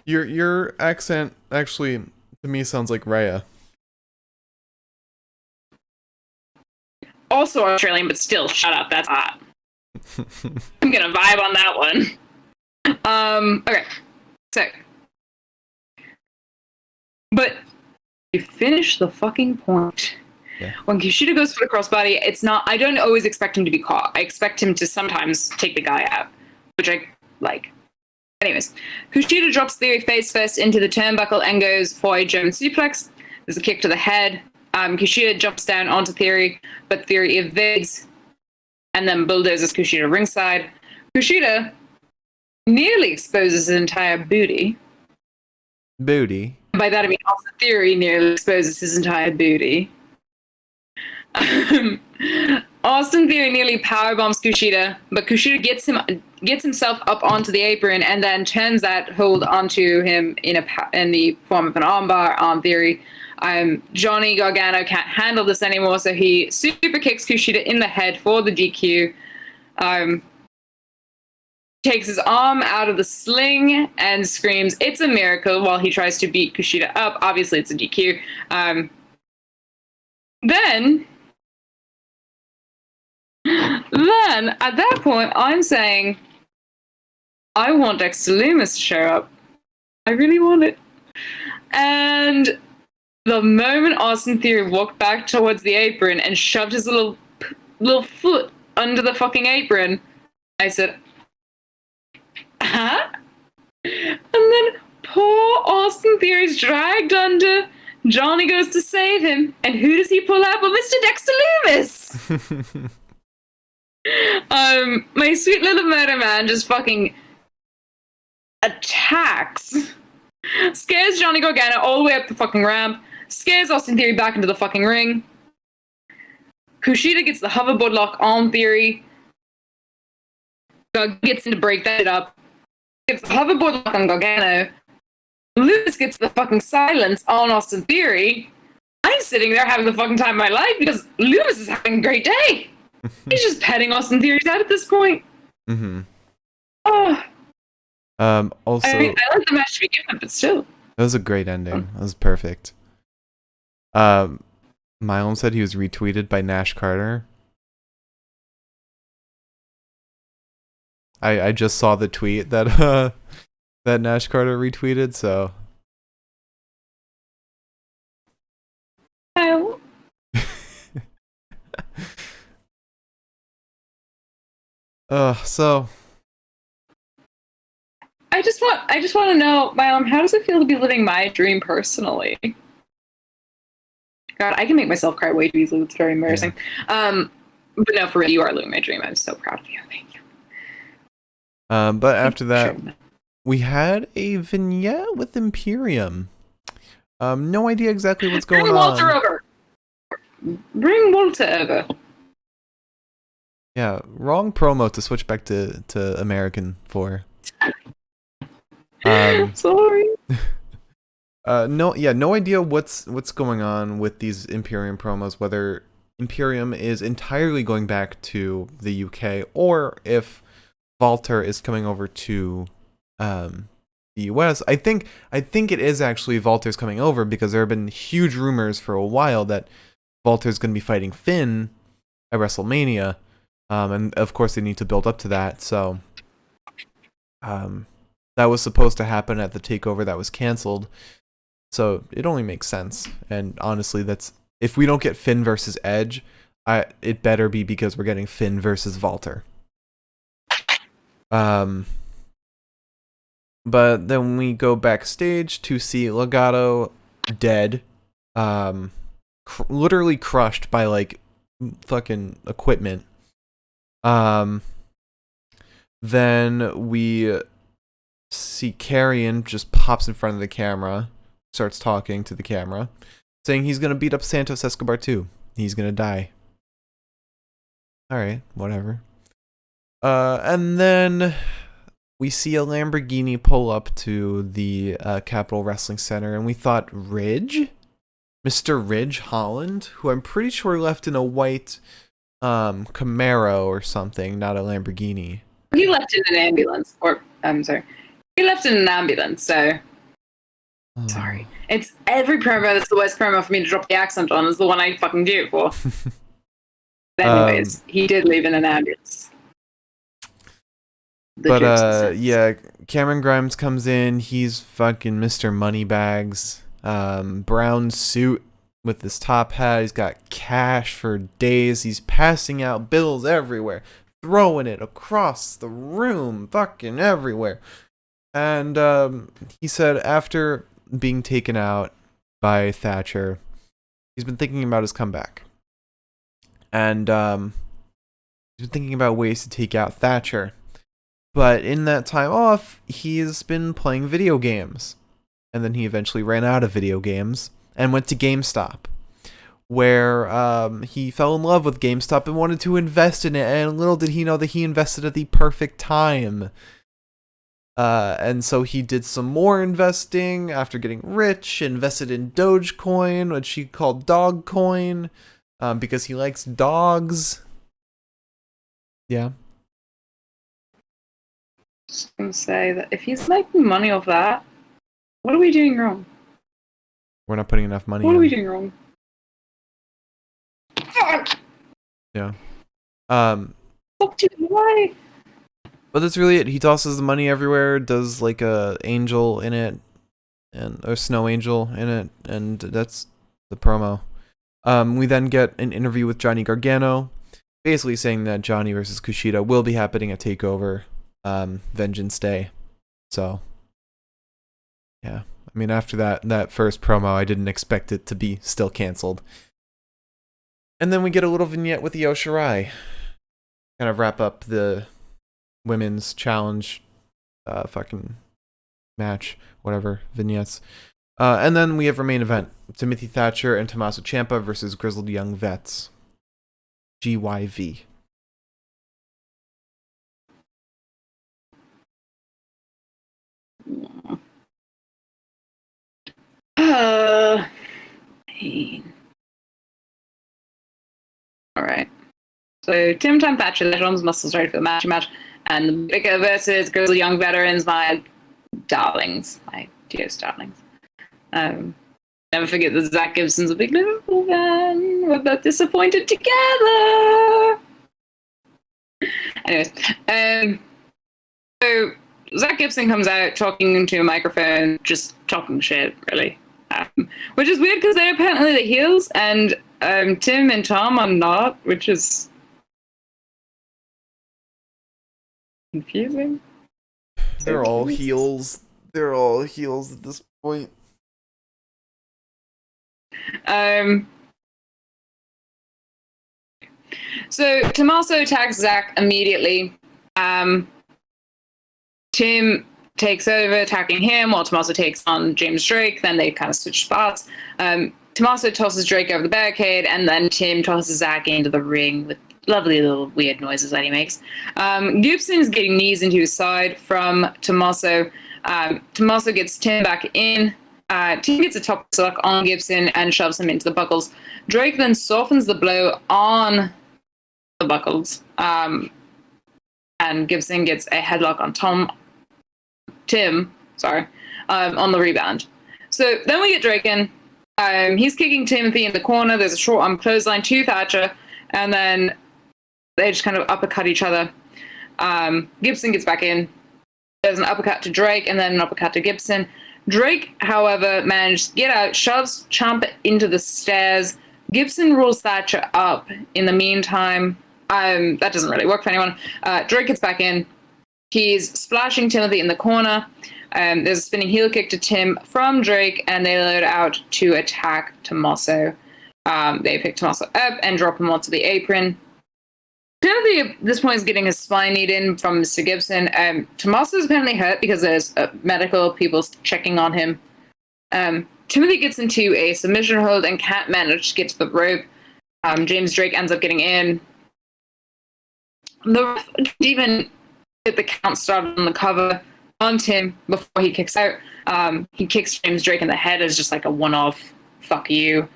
Your accent actually to me sounds like Rhea. Also Australian, but still, shut up. That's hot. I'm gonna vibe on that one. Okay. So, but you finish the fucking point. Yeah. When Kushida goes for the crossbody, it's not. I don't always expect him to be caught. I expect him to sometimes take the guy out, which I like. Anyways, Kushida drops Theory face first into the turnbuckle and goes for a German suplex. There's a kick to the head. Kushida jumps down onto Theory, but Theory evades and then bulldozes Kushida ringside. Kushida nearly exposes his entire booty. Booty. By that I mean also Theory nearly exposes his entire booty. Austin Theory nearly powerbombs Kushida, but Kushida gets himself up onto the apron and then turns that hold onto him in the form of an armbar on Theory. Johnny Gargano can't handle this anymore, so he super kicks Kushida in the head for the DQ. Takes his arm out of the sling and screams, "It's a miracle," while he tries to beat Kushida up. Obviously, it's a DQ. Then, at that point, I'm saying, I want Dexter Lumis to show up. I really want it. And the moment Austin Theory walked back towards the apron and shoved his little foot under the fucking apron, I said, huh? And then poor Austin Theory's dragged under. Johnny goes to save him, and who does he pull out but Mr. Dexter Lumis? My sweet little murder man just fucking attacks, scares Johnny Gargano all the way up the fucking ramp, scares Austin Theory back into the fucking ring. Kushida gets the hoverboard lock on Theory, gets him to break that up, gets the hoverboard lock on Gargano. Lumis gets the fucking silence on Austin Theory. I'm sitting there having the fucking time of my life because Lumis is having a great day. He's just petting Austin Theory's out at this point. Mm-hmm. Oh. Also, I mean, I like the match to begin with, but still. That was a great ending. That was perfect. Miles said he was retweeted by Nash Carter. I just saw the tweet that that Nash Carter retweeted, so so I just want to know, Milam, how does it feel to be living my dream personally? God, I can make myself cry way too easily. It's very embarrassing. Yeah. But no, for real, you are living my dream. I'm so proud of you. Thank you. But after that, we had a vignette with Imperium. No idea exactly what's going Bring Walter on. over. Bring Walter over. Yeah, wrong promo to switch back to American for. Sorry. No idea what's going on with these Imperium promos, whether Imperium is entirely going back to the UK or if Walter is coming over to the US. I think it is actually Walter's coming over because there have been huge rumors for a while that Walter's going to be fighting Finn at WrestleMania. And of course they need to build up to that, so that was supposed to happen at the takeover that was canceled. So it only makes sense. And honestly, that's if we don't get Finn versus Edge, it better be because we're getting Finn versus Walter. But then we go backstage to see Legado dead, literally crushed by like fucking equipment. Then we see Carrion just pops in front of the camera, starts talking to the camera, saying he's gonna beat up Santos Escobar too. He's gonna die. Alright, whatever. And then we see a Lamborghini pull up to the Capitol Wrestling Center, and we thought Ridge? Mr. Ridge Holland, who I'm pretty sure left in a white Camaro or something, not a Lamborghini. He left in an ambulance. Or, I'm sorry. He left in an ambulance, so... Sorry. It's every promo that's the worst promo for me to drop the accent on is the one I fucking do it for. But anyways, he did leave in an ambulance. Yeah, Cameron Grimes comes in. He's fucking Mr. Moneybags. Brown suit with this top hat. He's got cash for days. He's passing out bills everywhere, throwing it across the room, fucking everywhere. And he said after being taken out by Thatcher, he's been thinking about his comeback. And he's been thinking about ways to take out Thatcher. But in that time off, he's been playing video games. And then he eventually ran out of video games and went to GameStop, where he fell in love with GameStop and wanted to invest in it. And little did he know that he invested at the perfect time. And so he did some more investing after getting rich, invested in Dogecoin, which he called Dogcoin, because he likes dogs. Yeah. Just gonna say that if he's making money off that, what are we doing wrong? We're not putting enough money What in. are we doing wrong? Yeah. Why? But that's really it. He tosses the money everywhere, does like a angel in it, and a snow angel in it, and that's the promo. We then get an interview with Johnny Gargano, basically saying that Johnny versus Kushida will be happening at TakeOver, Vengeance Day. So, yeah. I mean, after that first promo, I didn't expect it to be still canceled. And then we get a little vignette with Io Shirai. Kind of wrap up the women's challenge fucking match, whatever, vignettes. And then we have our main event. Timothy Thatcher and Tommaso Ciampa versus Grizzled Young Vets. GYV. Alright. So, Tim Tam Thatcher, let Tom's muscles ready for the match. And the Bigger versus Grizzled Young Veterans, my darlings. My dearest darlings. Never forget that Zach Gibson's a big Liverpool fan. We're both disappointed together. Anyways, so Zach Gibson comes out talking into a microphone, just talking shit, really. Which is weird because they're apparently the heels, and Tim and Tom are not, which is confusing. They're all heels. They're all heels at this point. So Tommaso attacks Zach immediately. Tim takes over, attacking him, while Tommaso takes on James Drake. Then they kind of switch spots. Tommaso tosses Drake over the barricade, and then Tim tosses Zach into the ring with lovely little weird noises that he makes. Gibson's getting knees into his side from Tommaso. Tommaso gets Tim back in. Tim gets a top suck on Gibson and shoves him into the buckles. Drake then softens the blow on the buckles. And Gibson gets a headlock on Tim, on the rebound. So then we get Drake in. He's kicking Timothy in the corner. There's a short arm clothesline to Thatcher, and then they just kind of uppercut each other. Gibson gets back in. There's an uppercut to Drake, and then an uppercut to Gibson. Drake, however, managed to get out, shoves Ciampa into the stairs. Gibson rolls Thatcher up. In the meantime, that doesn't really work for anyone. Drake gets back in. He's splashing Timothy in the corner. There's a spinning heel kick to Tim from Drake, and they load out to attack Tommaso. They pick Tommaso up and drop him onto the apron. Timothy at this point is getting his spine knee in from Mr. Gibson. Tommaso's apparently hurt because there's medical people checking on him. Timothy gets into a submission hold and can't manage to get to the rope. James Drake ends up getting in. The ref didn't even get the count started on the cover on Tim before he kicks out. He kicks James Drake in the head as just like a one-off fuck you.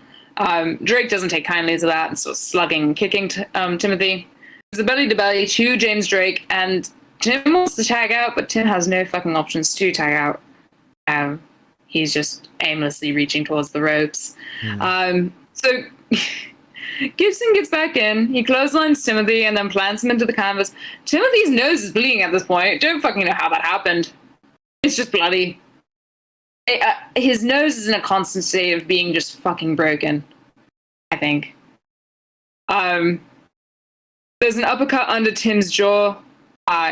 Drake doesn't take kindly to that and starts slugging and kicking Timothy. There's a belly-to-belly to James Drake, and Tim wants to tag out, but Tim has no fucking options to tag out. He's just aimlessly reaching towards the ropes. So Gibson gets back in, he clotheslines Timothy, and then plants him into the canvas. Timothy's nose is bleeding at this point. I don't fucking know how that happened. It's just bloody. His nose is in a constant state of being just fucking broken, I think. There's an uppercut under Tim's jaw.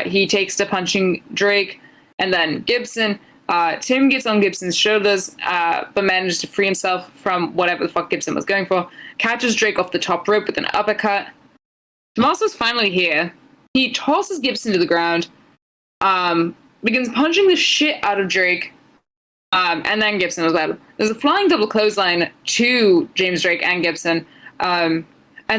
He takes to punching Drake, and then Gibson. Tim gets on Gibson's shoulders, but manages to free himself from whatever the fuck Gibson was going for. Catches Drake off the top rope with an uppercut. Tommaso's finally here. He tosses Gibson to the ground, begins punching the shit out of Drake, and then Gibson as well. There's a flying double clothesline to James Drake and Gibson, and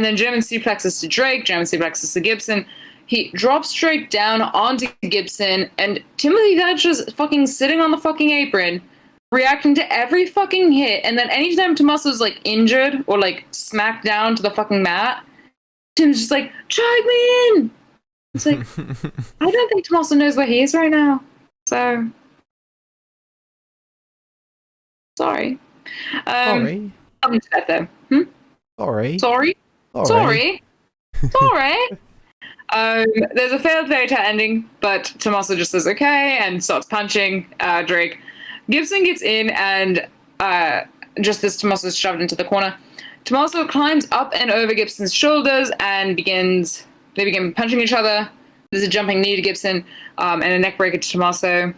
then German suplexes to Drake, German suplexes to Gibson. He drops Drake down onto Gibson, and Timothy Thatcher's fucking sitting on the fucking apron, reacting to every fucking hit, and then anytime Tommaso's like injured or like smacked down to the fucking mat, Tim's just like, drag me in! It's like, I don't think Tommaso knows where he is right now. So, sorry. Sorry. I'm upset though. Sorry. Sorry. Sorry. Sorry. There's a failed fairy tale ending, but Tommaso just says okay and starts punching Drake. Gibson gets in, and just as Tommaso's shoved into the corner, Tommaso climbs up and over Gibson's shoulders and they begin punching each other. There's a jumping knee to Gibson and a neck breaker to Tommaso.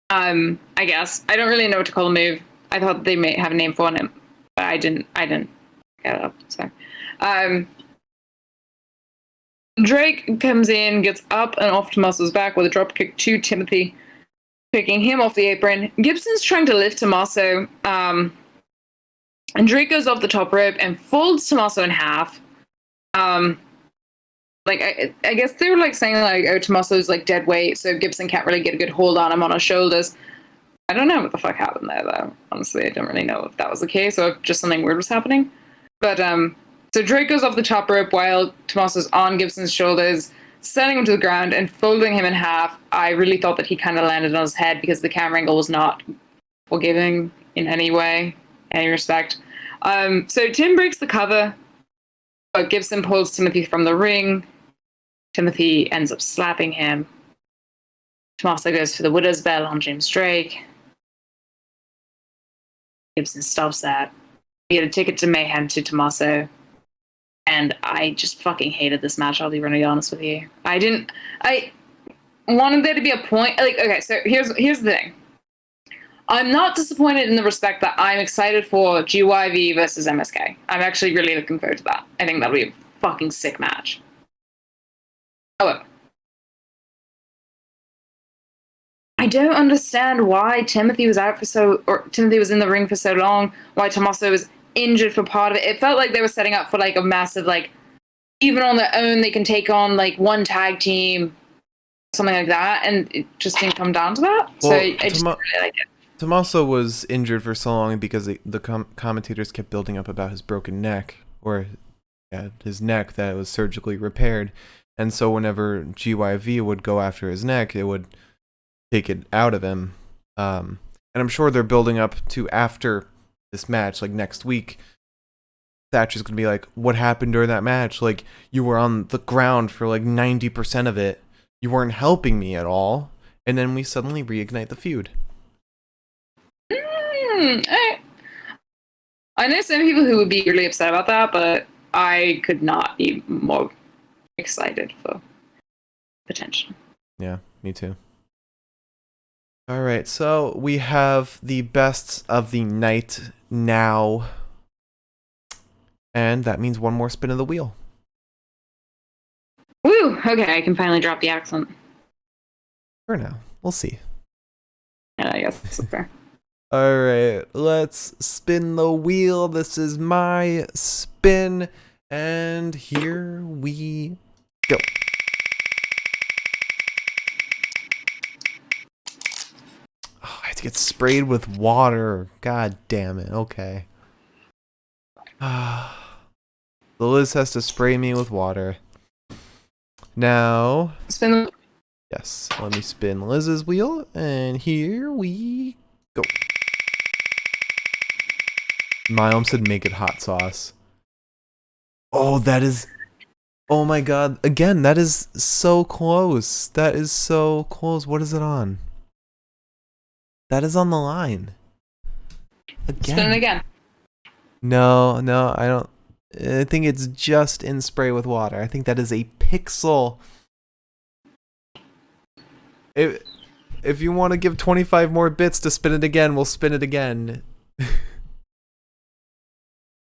I guess. I don't really know what to call the move. I thought they may have a name for him, but I didn't get it up. So, Drake comes in, gets up and off Tommaso's back with a drop kick to Timothy, picking him off the apron. Gibson's trying to lift Tommaso, and Drake goes off the top rope and folds Tommaso in half. I guess they were like saying like, oh, Tommaso's like dead weight, so Gibson can't really get a good hold on him on his shoulders. I don't know what the fuck happened there though. Honestly, I don't really know if that was the case or if just something weird was happening. But so Drake goes off the top rope while Tommaso's on Gibson's shoulders, setting him to the ground and folding him in half. I really thought that he kind of landed on his head because the camera angle was not forgiving in any way, any respect. So Tim breaks the cover, but Gibson pulls Timothy from the ring. Timothy ends up slapping him. Tommaso goes for the Widow's Bell on James Drake. Gibson stops that. We get a ticket to Mayhem to Tommaso. And I just fucking hated this match, I'll be really honest with you. I wanted there to be a point. Like, okay, so here's the thing. I'm not disappointed in the respect that I'm excited for GYV versus MSK. I'm actually really looking forward to that. I think that'll be a fucking sick match. However, don't understand why Timothy was in the ring for so long, why Tommaso was injured for part of it. It felt like they were setting up for like a massive, like, even on their own, they can take on like one tag team, something like that, and it just didn't come down to that. Well, So I just didn't really like it. Tommaso was injured for so long because the commentators kept building up about his broken neck, or his neck that was surgically repaired. And so whenever GYV would go after his neck, it would take it out of him. And I'm sure they're building up to after this match, like next week, Thatcher's going to be like, what happened during that match? Like, you were on the ground for like 90% of it. You weren't helping me at all. And then we suddenly reignite the feud. I know some people who would be really upset about that, but I could not be more excited for potential. Yeah, me too. All right, so we have the best of the night now. And that means one more spin of the wheel. Woo! Okay, I can finally drop the accent. For now. We'll see. Yeah, I guess that's fair. All right, let's spin the wheel. This is my spin. And here we go. Oh, I have to get sprayed with water. God damn it. Okay. Liz has to spray me with water. Now, Spin the yes, let me spin Liz's wheel, and here we go. My mom said make it hot sauce. Oh, that is... Oh my god. Again, that is so close. That is so close. What is it on? That is on the line. Again. Spin it again. No, I don't... I think it's just in spray with water. I think that is a pixel. If you want to give 25 more bits to spin it again, we'll spin it again.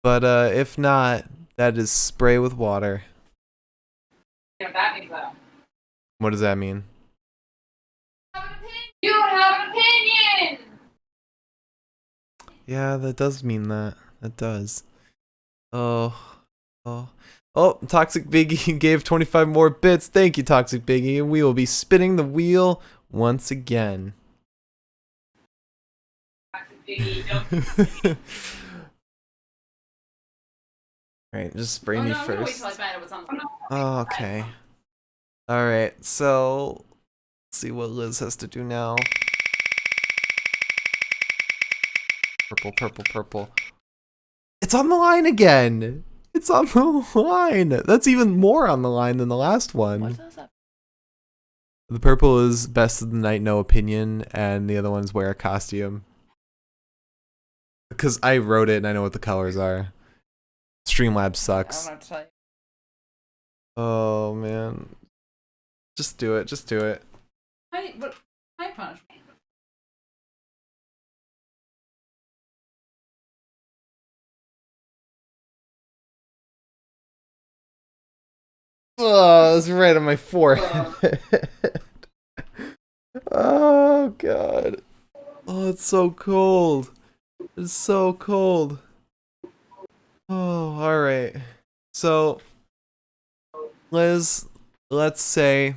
But if not, that is spray with water. You know what that means, though. What does that mean? You don't have an opinion! Yeah, that does mean that. That does. Oh, Toxic Biggie gave 25 more bits. Thank you, Toxic Biggie. And we will be spinning the wheel once again. Toxic Biggie, don't. Alright, just spray me I'm gonna wait first. till I find out what's on the Oh, okay. Alright, so let's see what Liz has to do now. Purple. It's on the line again! It's on the line! That's even more on the line than the last one. What's that? The purple is best of the night, no opinion, and the other one's wear a costume. Because I wrote it and I know what the colors are. Streamlabs sucks. I don't know what to tell you. Oh man. Just do it. High punishment. Oh, it's right on my forehead. Oh god. Oh, it's so cold. It's so cold. Oh, alright. So, Liz, let's say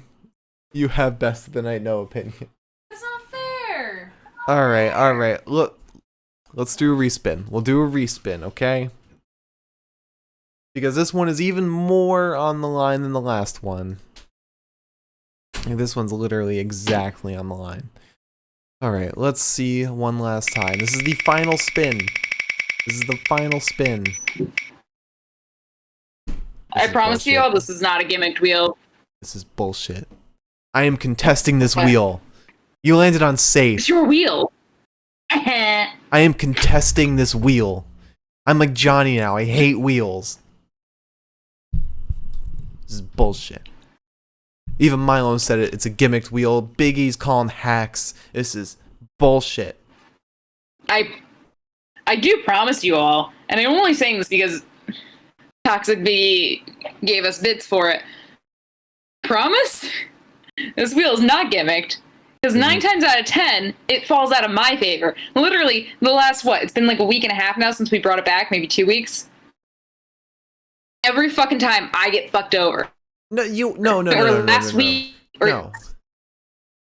you have best of the night, no opinion. That's not fair. Alright. Look, let's do a respin. We'll do a respin, okay? Because this one is even more on the line than the last one. And this one's literally exactly on the line. Alright, let's see one last time. This is the final spin. I promise you all, this is not a gimmicked wheel. This is bullshit. I am contesting this wheel. You landed on safe. It's your wheel. I am contesting this wheel. I'm like Johnny now. I hate wheels. This is bullshit. Even Milo said it. It's a gimmicked wheel. Big E's calling hacks. This is bullshit. I do promise you all, and I'm only saying this because Toxic B gave us bits for it. Promise? This wheel is not gimmicked. Because 9 times out of 10, it falls out of my favor. Literally, the last, it's been like a week and a half now since we brought it back, maybe 2 weeks. Every fucking time I get fucked over. No. Or last week. No.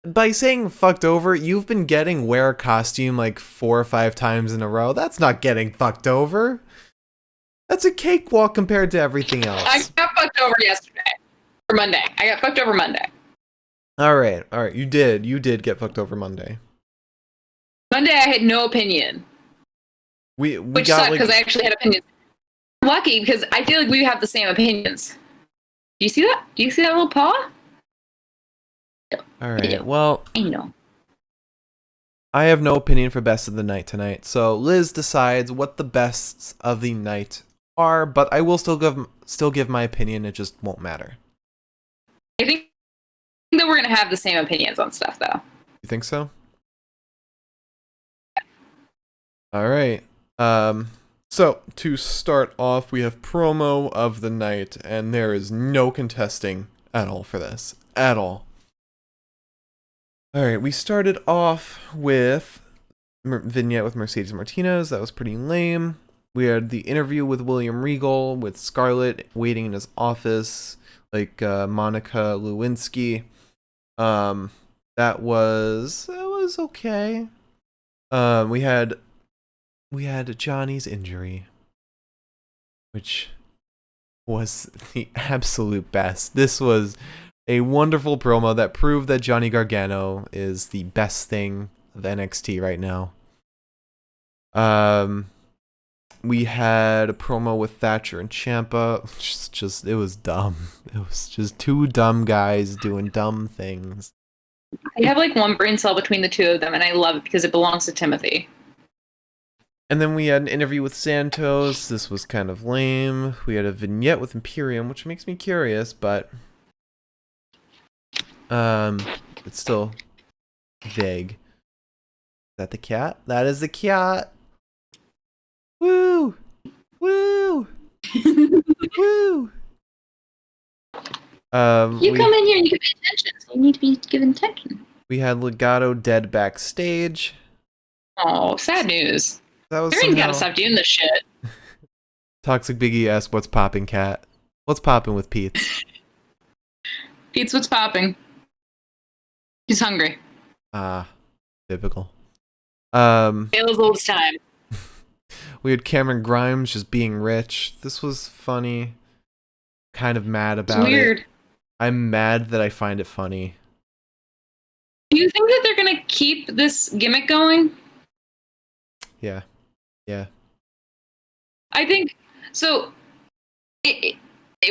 By saying fucked over, you've been getting wear a costume like 4 or 5 times in a row. That's not getting fucked over. That's a cakewalk compared to everything else. I got fucked over yesterday. Or Monday. I got fucked over Monday. All right. You did get fucked over Monday. Monday, I had no opinion. Which sucked because I actually had opinions. I'm lucky because I feel like we have the same opinions. Do you see that? Do you see that little paw? All right. Well, I know. I have no opinion for best of the night tonight. So Liz decides what the bests of the night are, but I will still give my opinion. It just won't matter. I think that we're gonna have the same opinions on stuff, though. You think so? All right. So to start off, we have promo of the night, and there is no contesting at all for this. At all. All right, we started off with vignette with Mercedes Martinez. That was pretty lame. We had the interview with William Regal with Scarlett waiting in his office, like Monica Lewinsky. That was okay. We had Johnny's injury, which was the absolute best. This was a wonderful promo that proved that Johnny Gargano is the best thing of NXT right now. We had a promo with Thatcher and Ciampa. It was dumb. It was just 2 dumb guys doing dumb things. I have like one brain cell between the 2 of them, and I love it because it belongs to Timothy. And then we had an interview with Santos. This was kind of lame. We had a vignette with Imperium, which makes me curious, but it's still vague. Is that the cat? That is the cat. Woo! Woo! Woo! You come in here and you give me attention, so you need to be given attention. We had Legato dead backstage. Oh, sad news. That was They're gotta stop doing this shit. Toxic Biggie asked, "What's popping, cat? What's popping with Pete's?" Pete's what's popping. He's hungry. Typical. Taylor's oldest time. We had Cameron Grimes just being rich. This was funny. Kind of mad about it's weird. it. I'm mad that I find it funny. Do you think that they're gonna keep this gimmick going? Yeah. I think so. It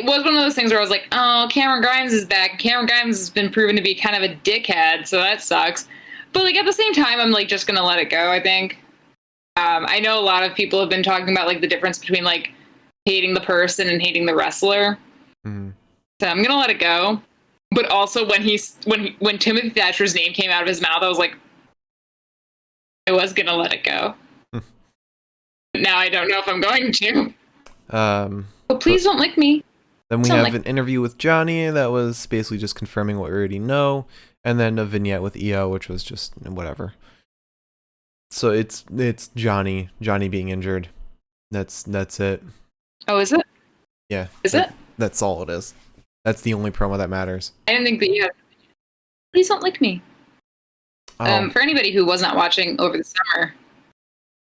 was one of those things where I was like, "Oh, Cameron Grimes is back. Cameron Grimes has been proven to be kind of a dickhead, so that sucks." But like at the same time, I'm like just gonna let it go. I think. I know a lot of people have been talking about like the difference between like hating the person and hating the wrestler. Mm-hmm. So I'm gonna let it go. But also when Timothy Thatcher's name came out of his mouth, I was like, I was gonna let it go. But now I don't know if I'm going to. But please don't lick me. Then we have an interview with Johnny that was basically just confirming what we already know, and then a vignette with Io, which was just whatever. So it's Johnny being injured. That's it. Oh, is it? Yeah. Is it? That's all it is. That's the only promo that matters. I didn't think that you had. Please don't lick me. For anybody who was not watching over the summer,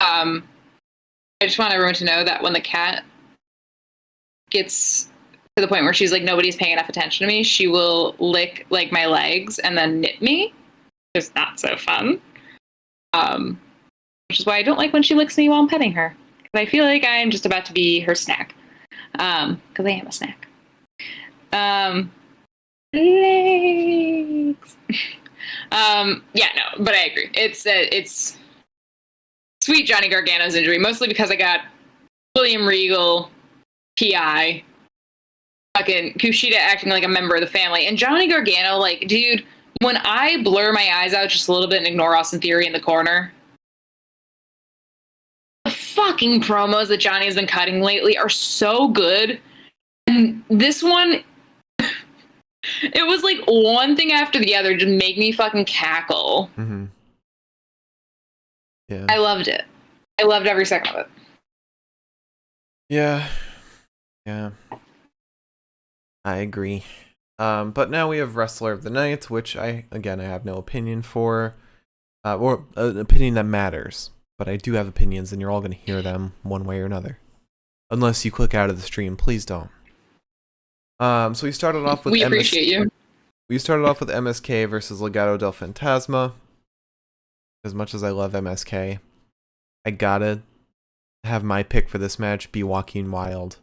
I just want everyone to know that when the cat gets to the point where she's like, nobody's paying enough attention to me, she will lick like my legs and then nip me. It's not so fun. Which is why I don't like when she licks me while I'm petting her. Because I feel like I am just about to be her snack. Because I am a snack. Legs. Yeah, no, but I agree. It's sweet Johnny Gargano's injury, mostly because I got William Regal, PI, fucking Kushida acting like a member of the family, and Johnny Gargano, like, dude, when I blur my eyes out just a little bit and ignore Austin Theory in the corner, the fucking promos that Johnny has been cutting lately are so good. And this one, It was like one thing after the other just make me fucking cackle. Mm-hmm. Yeah. I loved it. I loved every second of it. Yeah. Yeah. I agree. But now we have Wrestler of the Night, which I have no opinion for. Or an opinion that matters. But I do have opinions, and you're all going to hear them one way or another. Unless you click out of the stream, please don't. So we started off with we appreciate you. We started off with MSK versus Legado del Fantasma. As much as I love MSK, I gotta have my pick for this match be Joaquin Wilde.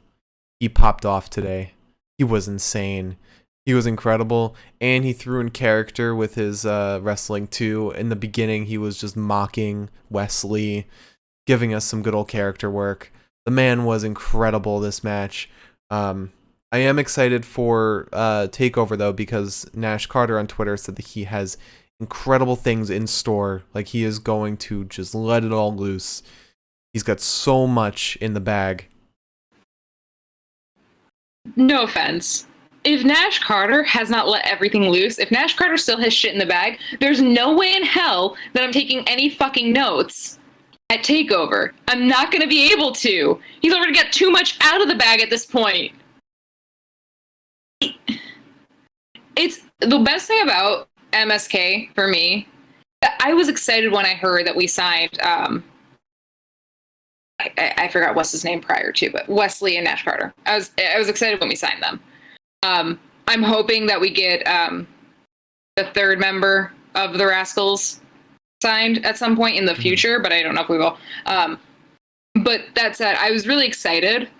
He popped off today. He was insane. He was incredible, and he threw in character with his wrestling too. In the beginning, he was just mocking Wesley, giving us some good old character work. The man was incredible this match. I am excited for TakeOver though, because Nash Carter on Twitter said that he has incredible things in store. Like, he is going to just let it all loose. He's got so much in the bag. No offense. If Nash Carter has not let everything loose, if Nash Carter still has shit in the bag, there's no way in hell that I'm taking any fucking notes at TakeOver. I'm not going to be able to. He's already got too much out of the bag at this point. It's the best thing about MSK for me. I was excited when I heard that we signed. I forgot what's his name prior to, but Wesley and Nash Carter. I was excited when we signed them. I'm hoping that we get the third member of the Rascals signed at some point in the future, but I don't know if we will. But that said, I was really excited.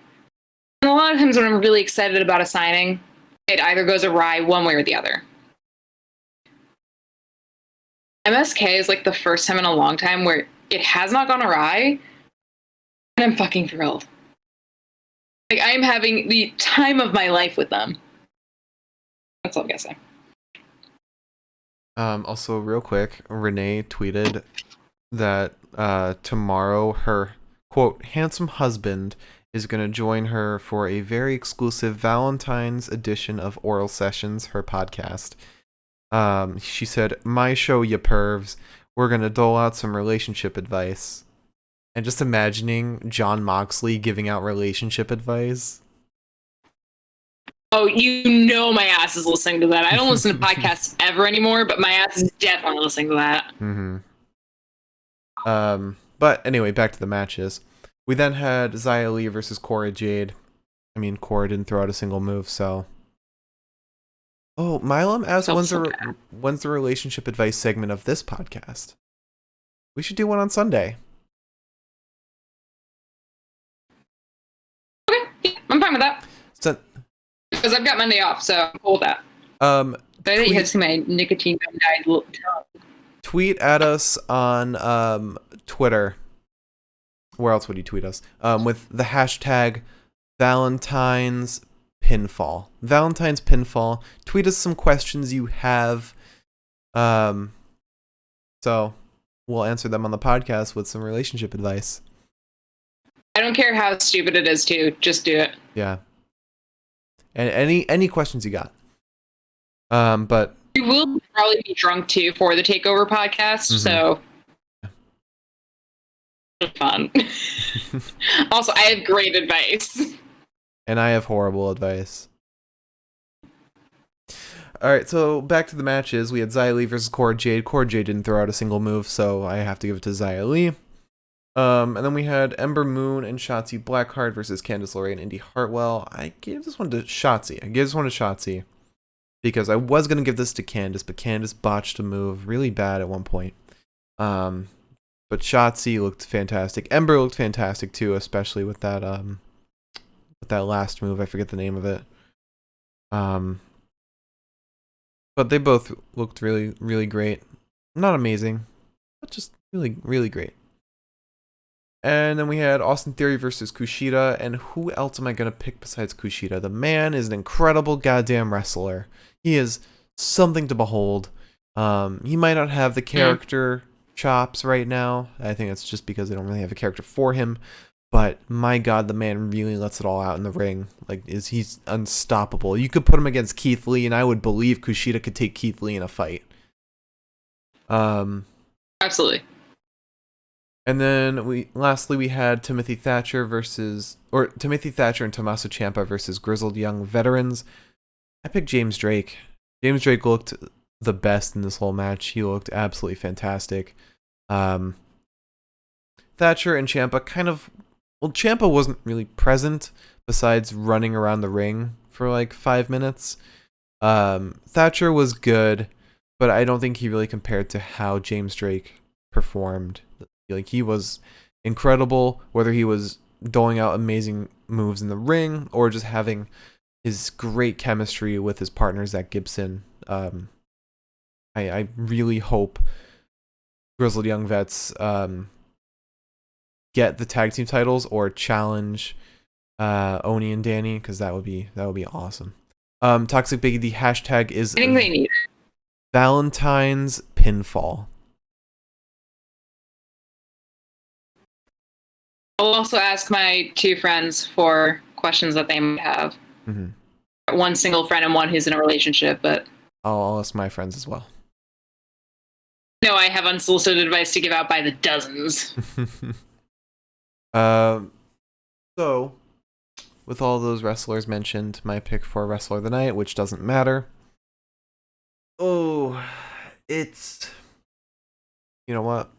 And a lot of times when I'm really excited about a signing, it either goes awry one way or the other. MSK is like the first time in a long time where it has not gone awry, and I'm fucking thrilled. Like, I'm having the time of my life with them. That's all I'm gonna say. Also, real quick, Renee tweeted that tomorrow her, quote, handsome husband is going to join her for a very exclusive Valentine's edition of Oral Sessions, her podcast. She said, my show, ya pervs. We're going to dole out some relationship advice. And just imagining Jon Moxley giving out relationship advice. Oh, you know my ass is listening to that. I don't listen to podcasts ever anymore, but my ass is definitely listening to that. Mm-hmm. But anyway, back to the matches. We then had Xia Li versus Cora Jade. I mean, Cora didn't throw out a single move, so... Oh, Milam asked, when's the relationship advice segment of this podcast? We should do one on Sunday. Okay, yeah, I'm fine with that. Because I've got Monday off, so I'm cool with that. I think you had to see my nicotine gum died. Tweet at us on Twitter. Where else would you tweet us? With the hashtag Valentine's Pinfall. Valentine's Pinfall. Tweet us some questions you have. So we'll answer them on the podcast with some relationship advice. I don't care how stupid it is, too. Just do it. Yeah. And any questions you got. But we will probably be drunk too for the TakeOver podcast, so fun. Also, I have great advice. And I have horrible advice. Alright, so back to the matches. We had Xia Li versus Cora Jade. Cora Jade didn't throw out a single move, so I have to give it to Xia Li. And then we had Ember Moon and Shotzi Blackheart versus Candice LeRae and Indy Hartwell. I gave this one to Shotzi. Because I was going to give this to Candice, but Candice botched a move really bad at one point. But Shotzi looked fantastic. Ember looked fantastic too, especially with that last move. I forget the name of it. But they both looked really, really great. Not amazing, but just really, really great. And then we had Austin Theory versus Kushida, and who else am I going to pick besides Kushida? The man is an incredible goddamn wrestler. He is something to behold. He might not have the character chops right now. I think it's just because they don't really have a character for him. but my God, the man really lets it all out in the ring. Like, he's unstoppable. You could put him against Keith Lee, and I would believe Kushida could take Keith Lee in a fight. Absolutely. And then lastly we had Timothy Thatcher and Tommaso Ciampa versus Grizzled Young Veterans. I picked James Drake. James Drake looked the best in this whole match. He looked absolutely fantastic. Thatcher and Ciampa Ciampa wasn't really present besides running around the ring for like 5 minutes. Thatcher was good, but I don't think he really compared to how James Drake performed. Like, he was incredible, whether he was doling out amazing moves in the ring or just having his great chemistry with his partner, Zach Gibson. I really hope Grizzled Young Vets get the tag team titles or challenge Oni and Danny, because that would be awesome. Toxic Biggie, the hashtag is I think they need it. Valentine's Pinfall. I'll also ask my 2 friends for questions that they might have. Mm-hmm. One single friend and one who's in a relationship, but I'll ask my friends as well. no, I have unsolicited advice to give out by the dozens. So, with all those wrestlers mentioned, my pick for Wrestler of the Night, which doesn't matter. Oh, it's... You know what?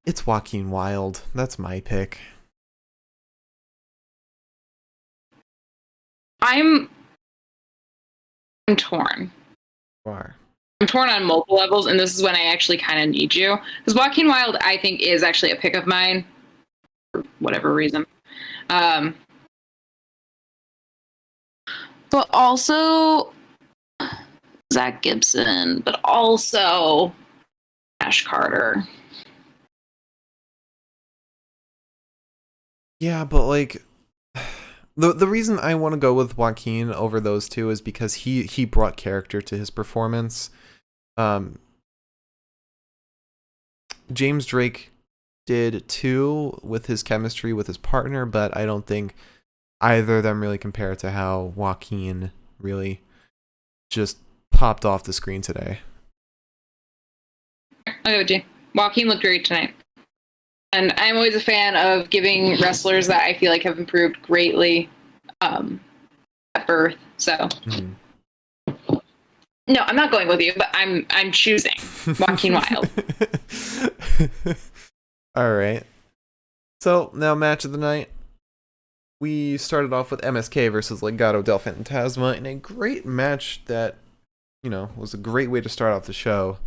It's Joaquin Wilde. That's my pick. I'm torn. You are. I'm torn on multiple levels, and this is when I actually kind of need you. Because Joaquin Wilde, I think, is actually a pick of mine, for whatever reason. But also Zach Gibson, but also Nash Carter. Yeah, but like... The reason I want to go with Joaquin over those two is because he brought character to his performance. James Drake did too with his chemistry with his partner, but I don't think either of them really compare to how Joaquin really just popped off the screen today. I'll go with you. Joaquin looked great tonight. And I'm always a fan of giving wrestlers that I feel like have improved greatly at birth. So, no, I'm not going with you, but I'm choosing Joaquin Wilde. All right. So now match of the night. We started off with MSK versus Legado del Fantasma in a great match that, was a great way to start off the show.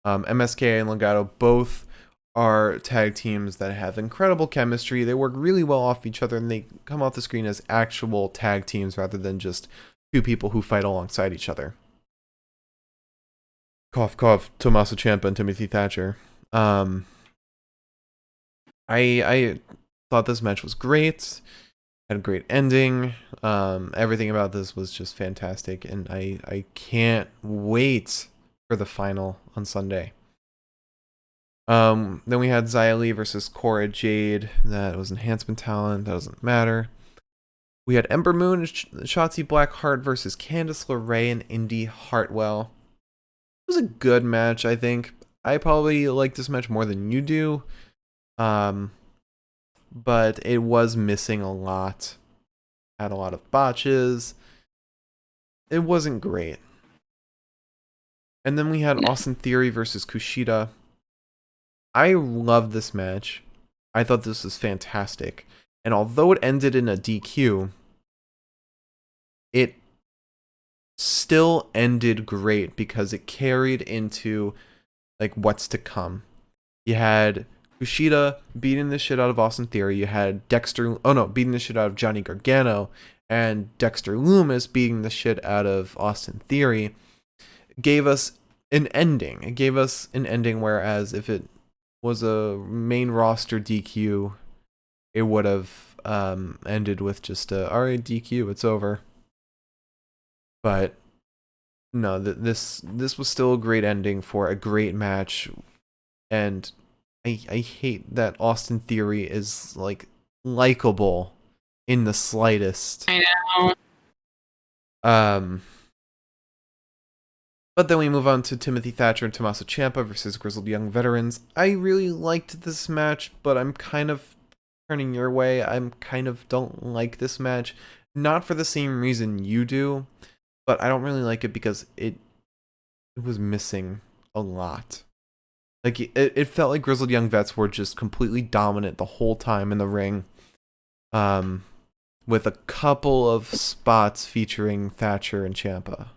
MSK and Legado both are tag teams that have incredible chemistry. They work really well off each other, and they come off the screen as actual tag teams rather than just two people who fight alongside each other. Cough, cough, Tommaso Ciampa and Timothy Thatcher. I thought this match was great. Had a great ending. Everything about this was just fantastic, and I can't wait for the final on Sunday. Then we had Xia Li versus Cora Jade. That was enhancement talent. That doesn't matter. We had Ember Moon and Shotzi Blackheart versus Candice LeRae and Indy Hartwell. It was a good match, I think. I probably like this match more than you do. But it was missing a lot. Had a lot of botches. It wasn't great. And then we had Austin Theory versus Kushida. I loved this match. I thought this was fantastic. And although it ended in a DQ, it still ended great because it carried into what's to come. You had Kushida beating the shit out of Austin Theory. You had beating the shit out of Johnny Gargano, and Dexter Lumis beating the shit out of Austin Theory. Gave us an ending. It gave us an ending, whereas if it was a main roster DQ, it would have ended with just alright, DQ, it's over. But no, this was still a great ending for a great match, and I hate that Austin Theory is like likable in the slightest. I know. But then we move on to Timothy Thatcher and Tommaso Ciampa versus Grizzled Young Veterans. I really liked this match, but I'm kind of turning your way. I'm kind of don't like this match. Not for the same reason you do, but I don't really like it because it was missing a lot. Like, it felt like Grizzled Young Vets were just completely dominant the whole time in the ring. With a couple of spots featuring Thatcher and Ciampa.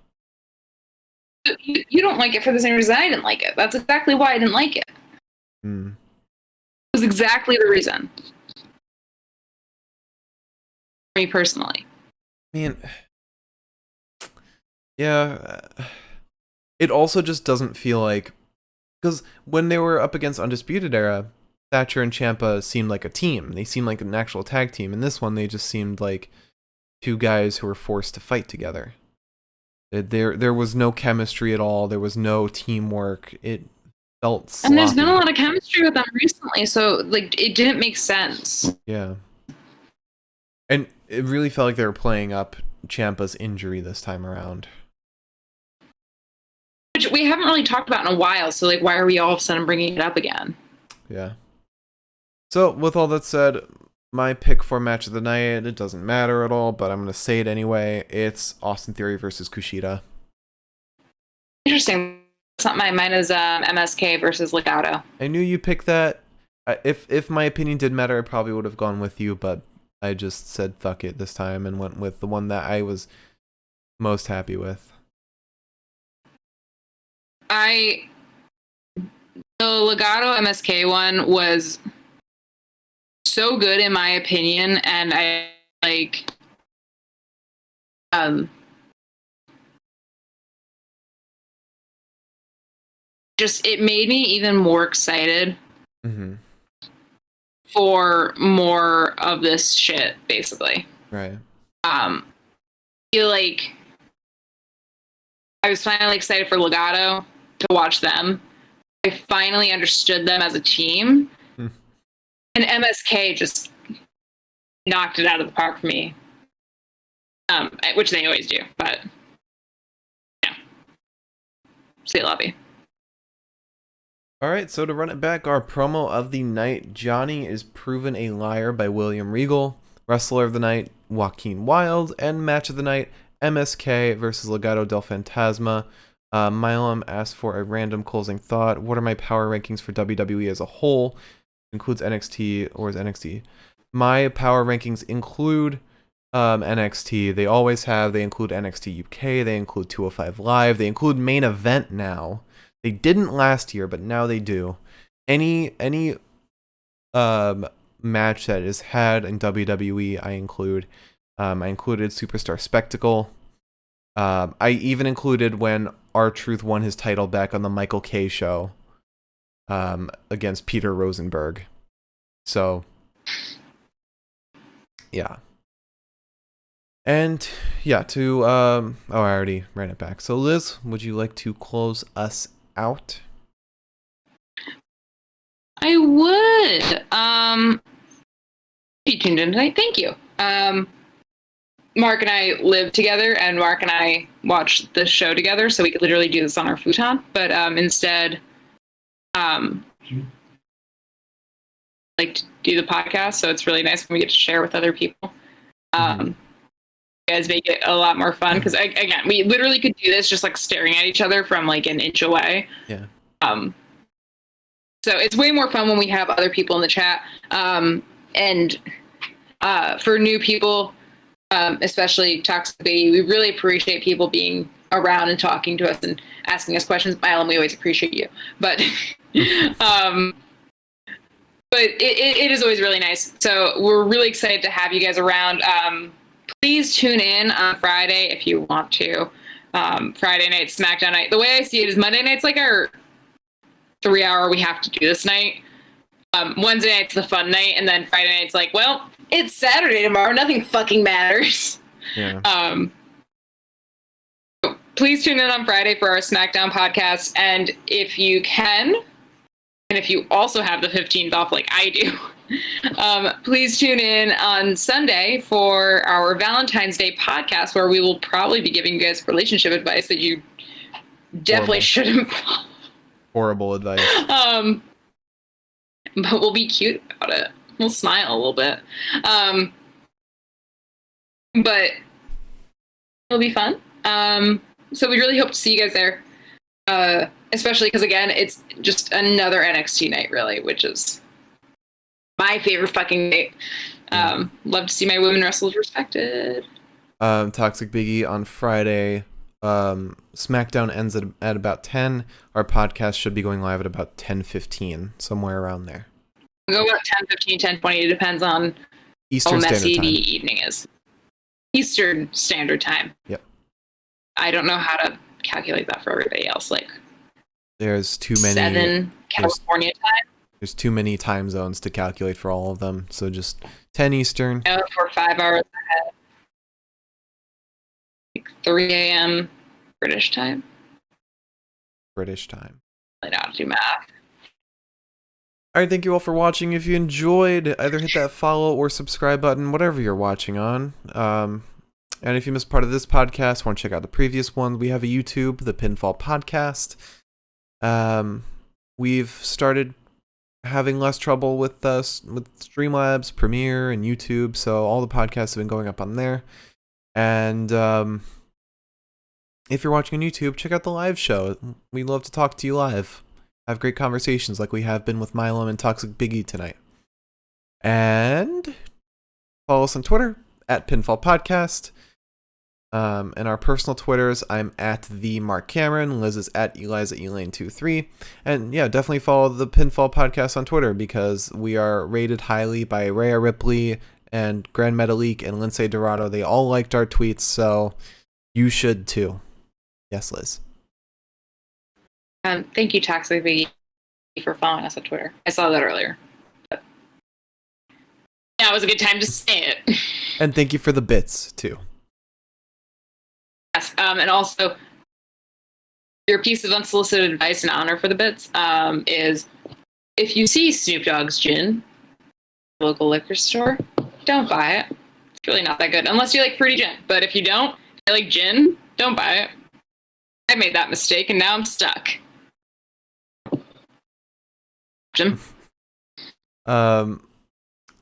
You don't like it for the same reason I didn't like it. That's exactly why I didn't like it. Mm. It was exactly the reason. For me personally. Man, yeah. It also just doesn't feel like... Because when they were up against Undisputed Era, Thatcher and Ciampa seemed like a team. They seemed like an actual tag team. In this one, they just seemed like two guys who were forced to fight together. There was no chemistry at all. There was no teamwork. It felt sloppy. And there's been a lot of chemistry with them recently, so like it didn't make sense. Yeah. And it really felt like they were playing up Ciampa's injury this time around. Which we haven't really talked about in a while, so like why are we all of a sudden bringing it up again? Yeah. So, with all that said, my pick for match of the night, it doesn't matter at all, but I'm going to say it anyway. It's Austin Theory versus Kushida. Interesting. Mine is MSK versus Legado. I knew you picked that. If my opinion did matter, I probably would have gone with you, but I just said fuck it this time and went with the one that I was most happy with. The Legado MSK one was so good in my opinion, and I like just it made me even more excited for more of this shit, basically. Right. I feel like I was finally excited for Legado to watch them. I finally understood them as a team. And MSK just knocked it out of the park for me. Which they always do, but yeah. See you, lobby. Alright, so to run it back, our promo of the night, Johnny is proven a liar by William Regal, wrestler of the night, Joaquin Wilde, and match of the night, MSK versus Legado del Fantasma. Milam asked for a random closing thought. What are my power rankings for WWE as a whole? Includes NXT, or is NXT? My power rankings include NXT. They always have. They include NXT UK. They include 205 Live. They include Main Event now. They didn't last year, but now they do. Any match that is had in WWE, I include. I included Superstar Spectacle. I even included when R-Truth won his title back on the Michael K show against Peter Rosenberg. So, yeah. And, yeah, I already ran it back. So, Liz, would you like to close us out? I would. You tuned in tonight. Thank you. Mark and I live together, and Mark and I watch this show together, so we could literally do this on our futon. But instead, like to do the podcast, so it's really nice when we get to share with other people. You guys make it a lot more fun because again, we literally could do this just like staring at each other from like an inch away. Yeah. So it's way more fun when we have other people in the chat. And for new people, especially Toxic Baby, we really appreciate people being around and talking to us and asking us questions. Milam, we always appreciate you. But it is always really nice. So we're really excited to have you guys around. Please tune in on Friday if you want to. Friday night, SmackDown night. The way I see it is Monday night's like our 3-hour we have to do this night. Wednesday night's the fun night, and then Friday night's like, well, it's Saturday tomorrow. Nothing fucking matters. Yeah. Please tune in on Friday for our SmackDown podcast, and if you can, And if you also have the 15th off like I do, please tune in on Sunday for our Valentine's Day podcast, where we will probably be giving you guys relationship advice that you definitely shouldn't follow. Horrible advice. But we'll be cute about it. We'll smile a little bit. But it'll be fun. So we really hope to see you guys there. Especially because, again, it's just another NXT night, really, which is my favorite fucking night. Love to see my women wrestlers respected. Toxic Biggie on Friday. SmackDown ends at about 10. Our podcast should be going live at about 10:15, somewhere around there. We'll go about 10:15, 10:20. It depends on Eastern how messy Standard Time. the evening is. Eastern Standard Time. Yep. I don't know how to calculate that for everybody else. Like, there's too many 7 California time. There's too many time zones to calculate for all of them, so just 10 Eastern. For 5 hours ahead. Like 3 a.m. British time. British time. I know how to do math. Alright, thank you all for watching. If you enjoyed, either hit that follow or subscribe button, whatever you're watching on. And if you missed part of this podcast, want to check out the previous one, we have a YouTube, the Pinfall Podcast. We've started having less trouble with Streamlabs, Premiere, and YouTube, so all the podcasts have been going up on there. And if you're watching on YouTube, check out the live show. We love to talk to you live. Have great conversations like we have been with Milam and Toxic Biggie tonight. And follow us on Twitter, at Pinfall Podcast. And our personal Twitters, I'm at the Mark Cameron, Liz is at Eliza Elaine23. And yeah, definitely follow the Pinfall Podcast on Twitter, because we are rated highly by Rhea Ripley and Grand Metalik and Lindsay Dorado. They all liked our tweets, so you should too. Yes, Liz. Thank you, Toxic Biggie, for following us on Twitter. I saw that earlier. But now was a good time to say it. And thank you for the bits, too. Yes, and also, your piece of unsolicited advice and honor for the bits is, if you see Snoop Dogg's gin, local liquor store, don't buy it. It's really not that good, unless you like fruity gin. But if you don't, if you like gin, don't buy it. I made that mistake, and now I'm stuck. Jim?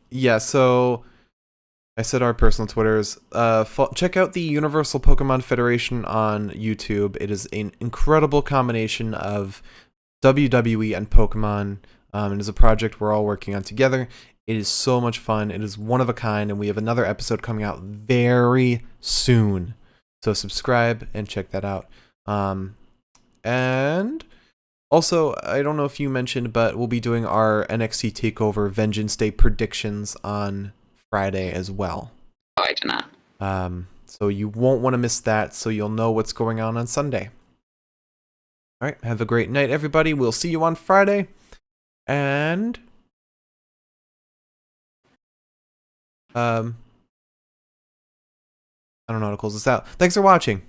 Yeah, so I said our personal Twitters. Check out the Universal Pokemon Federation on YouTube. It is an incredible combination of WWE and Pokemon. It is a project we're all working on together. It is so much fun. It is one of a kind, and we have another episode coming out very soon. So subscribe and check that out. And also, I don't know if you mentioned, but we'll be doing our NXT TakeOver Vengeance Day predictions on Friday as well. Oh, I do not. So you won't want to miss that, so you'll know what's going on Sunday. All right, have a great night, everybody. We'll see you on Friday. And I don't know how to close this out. Thanks for watching.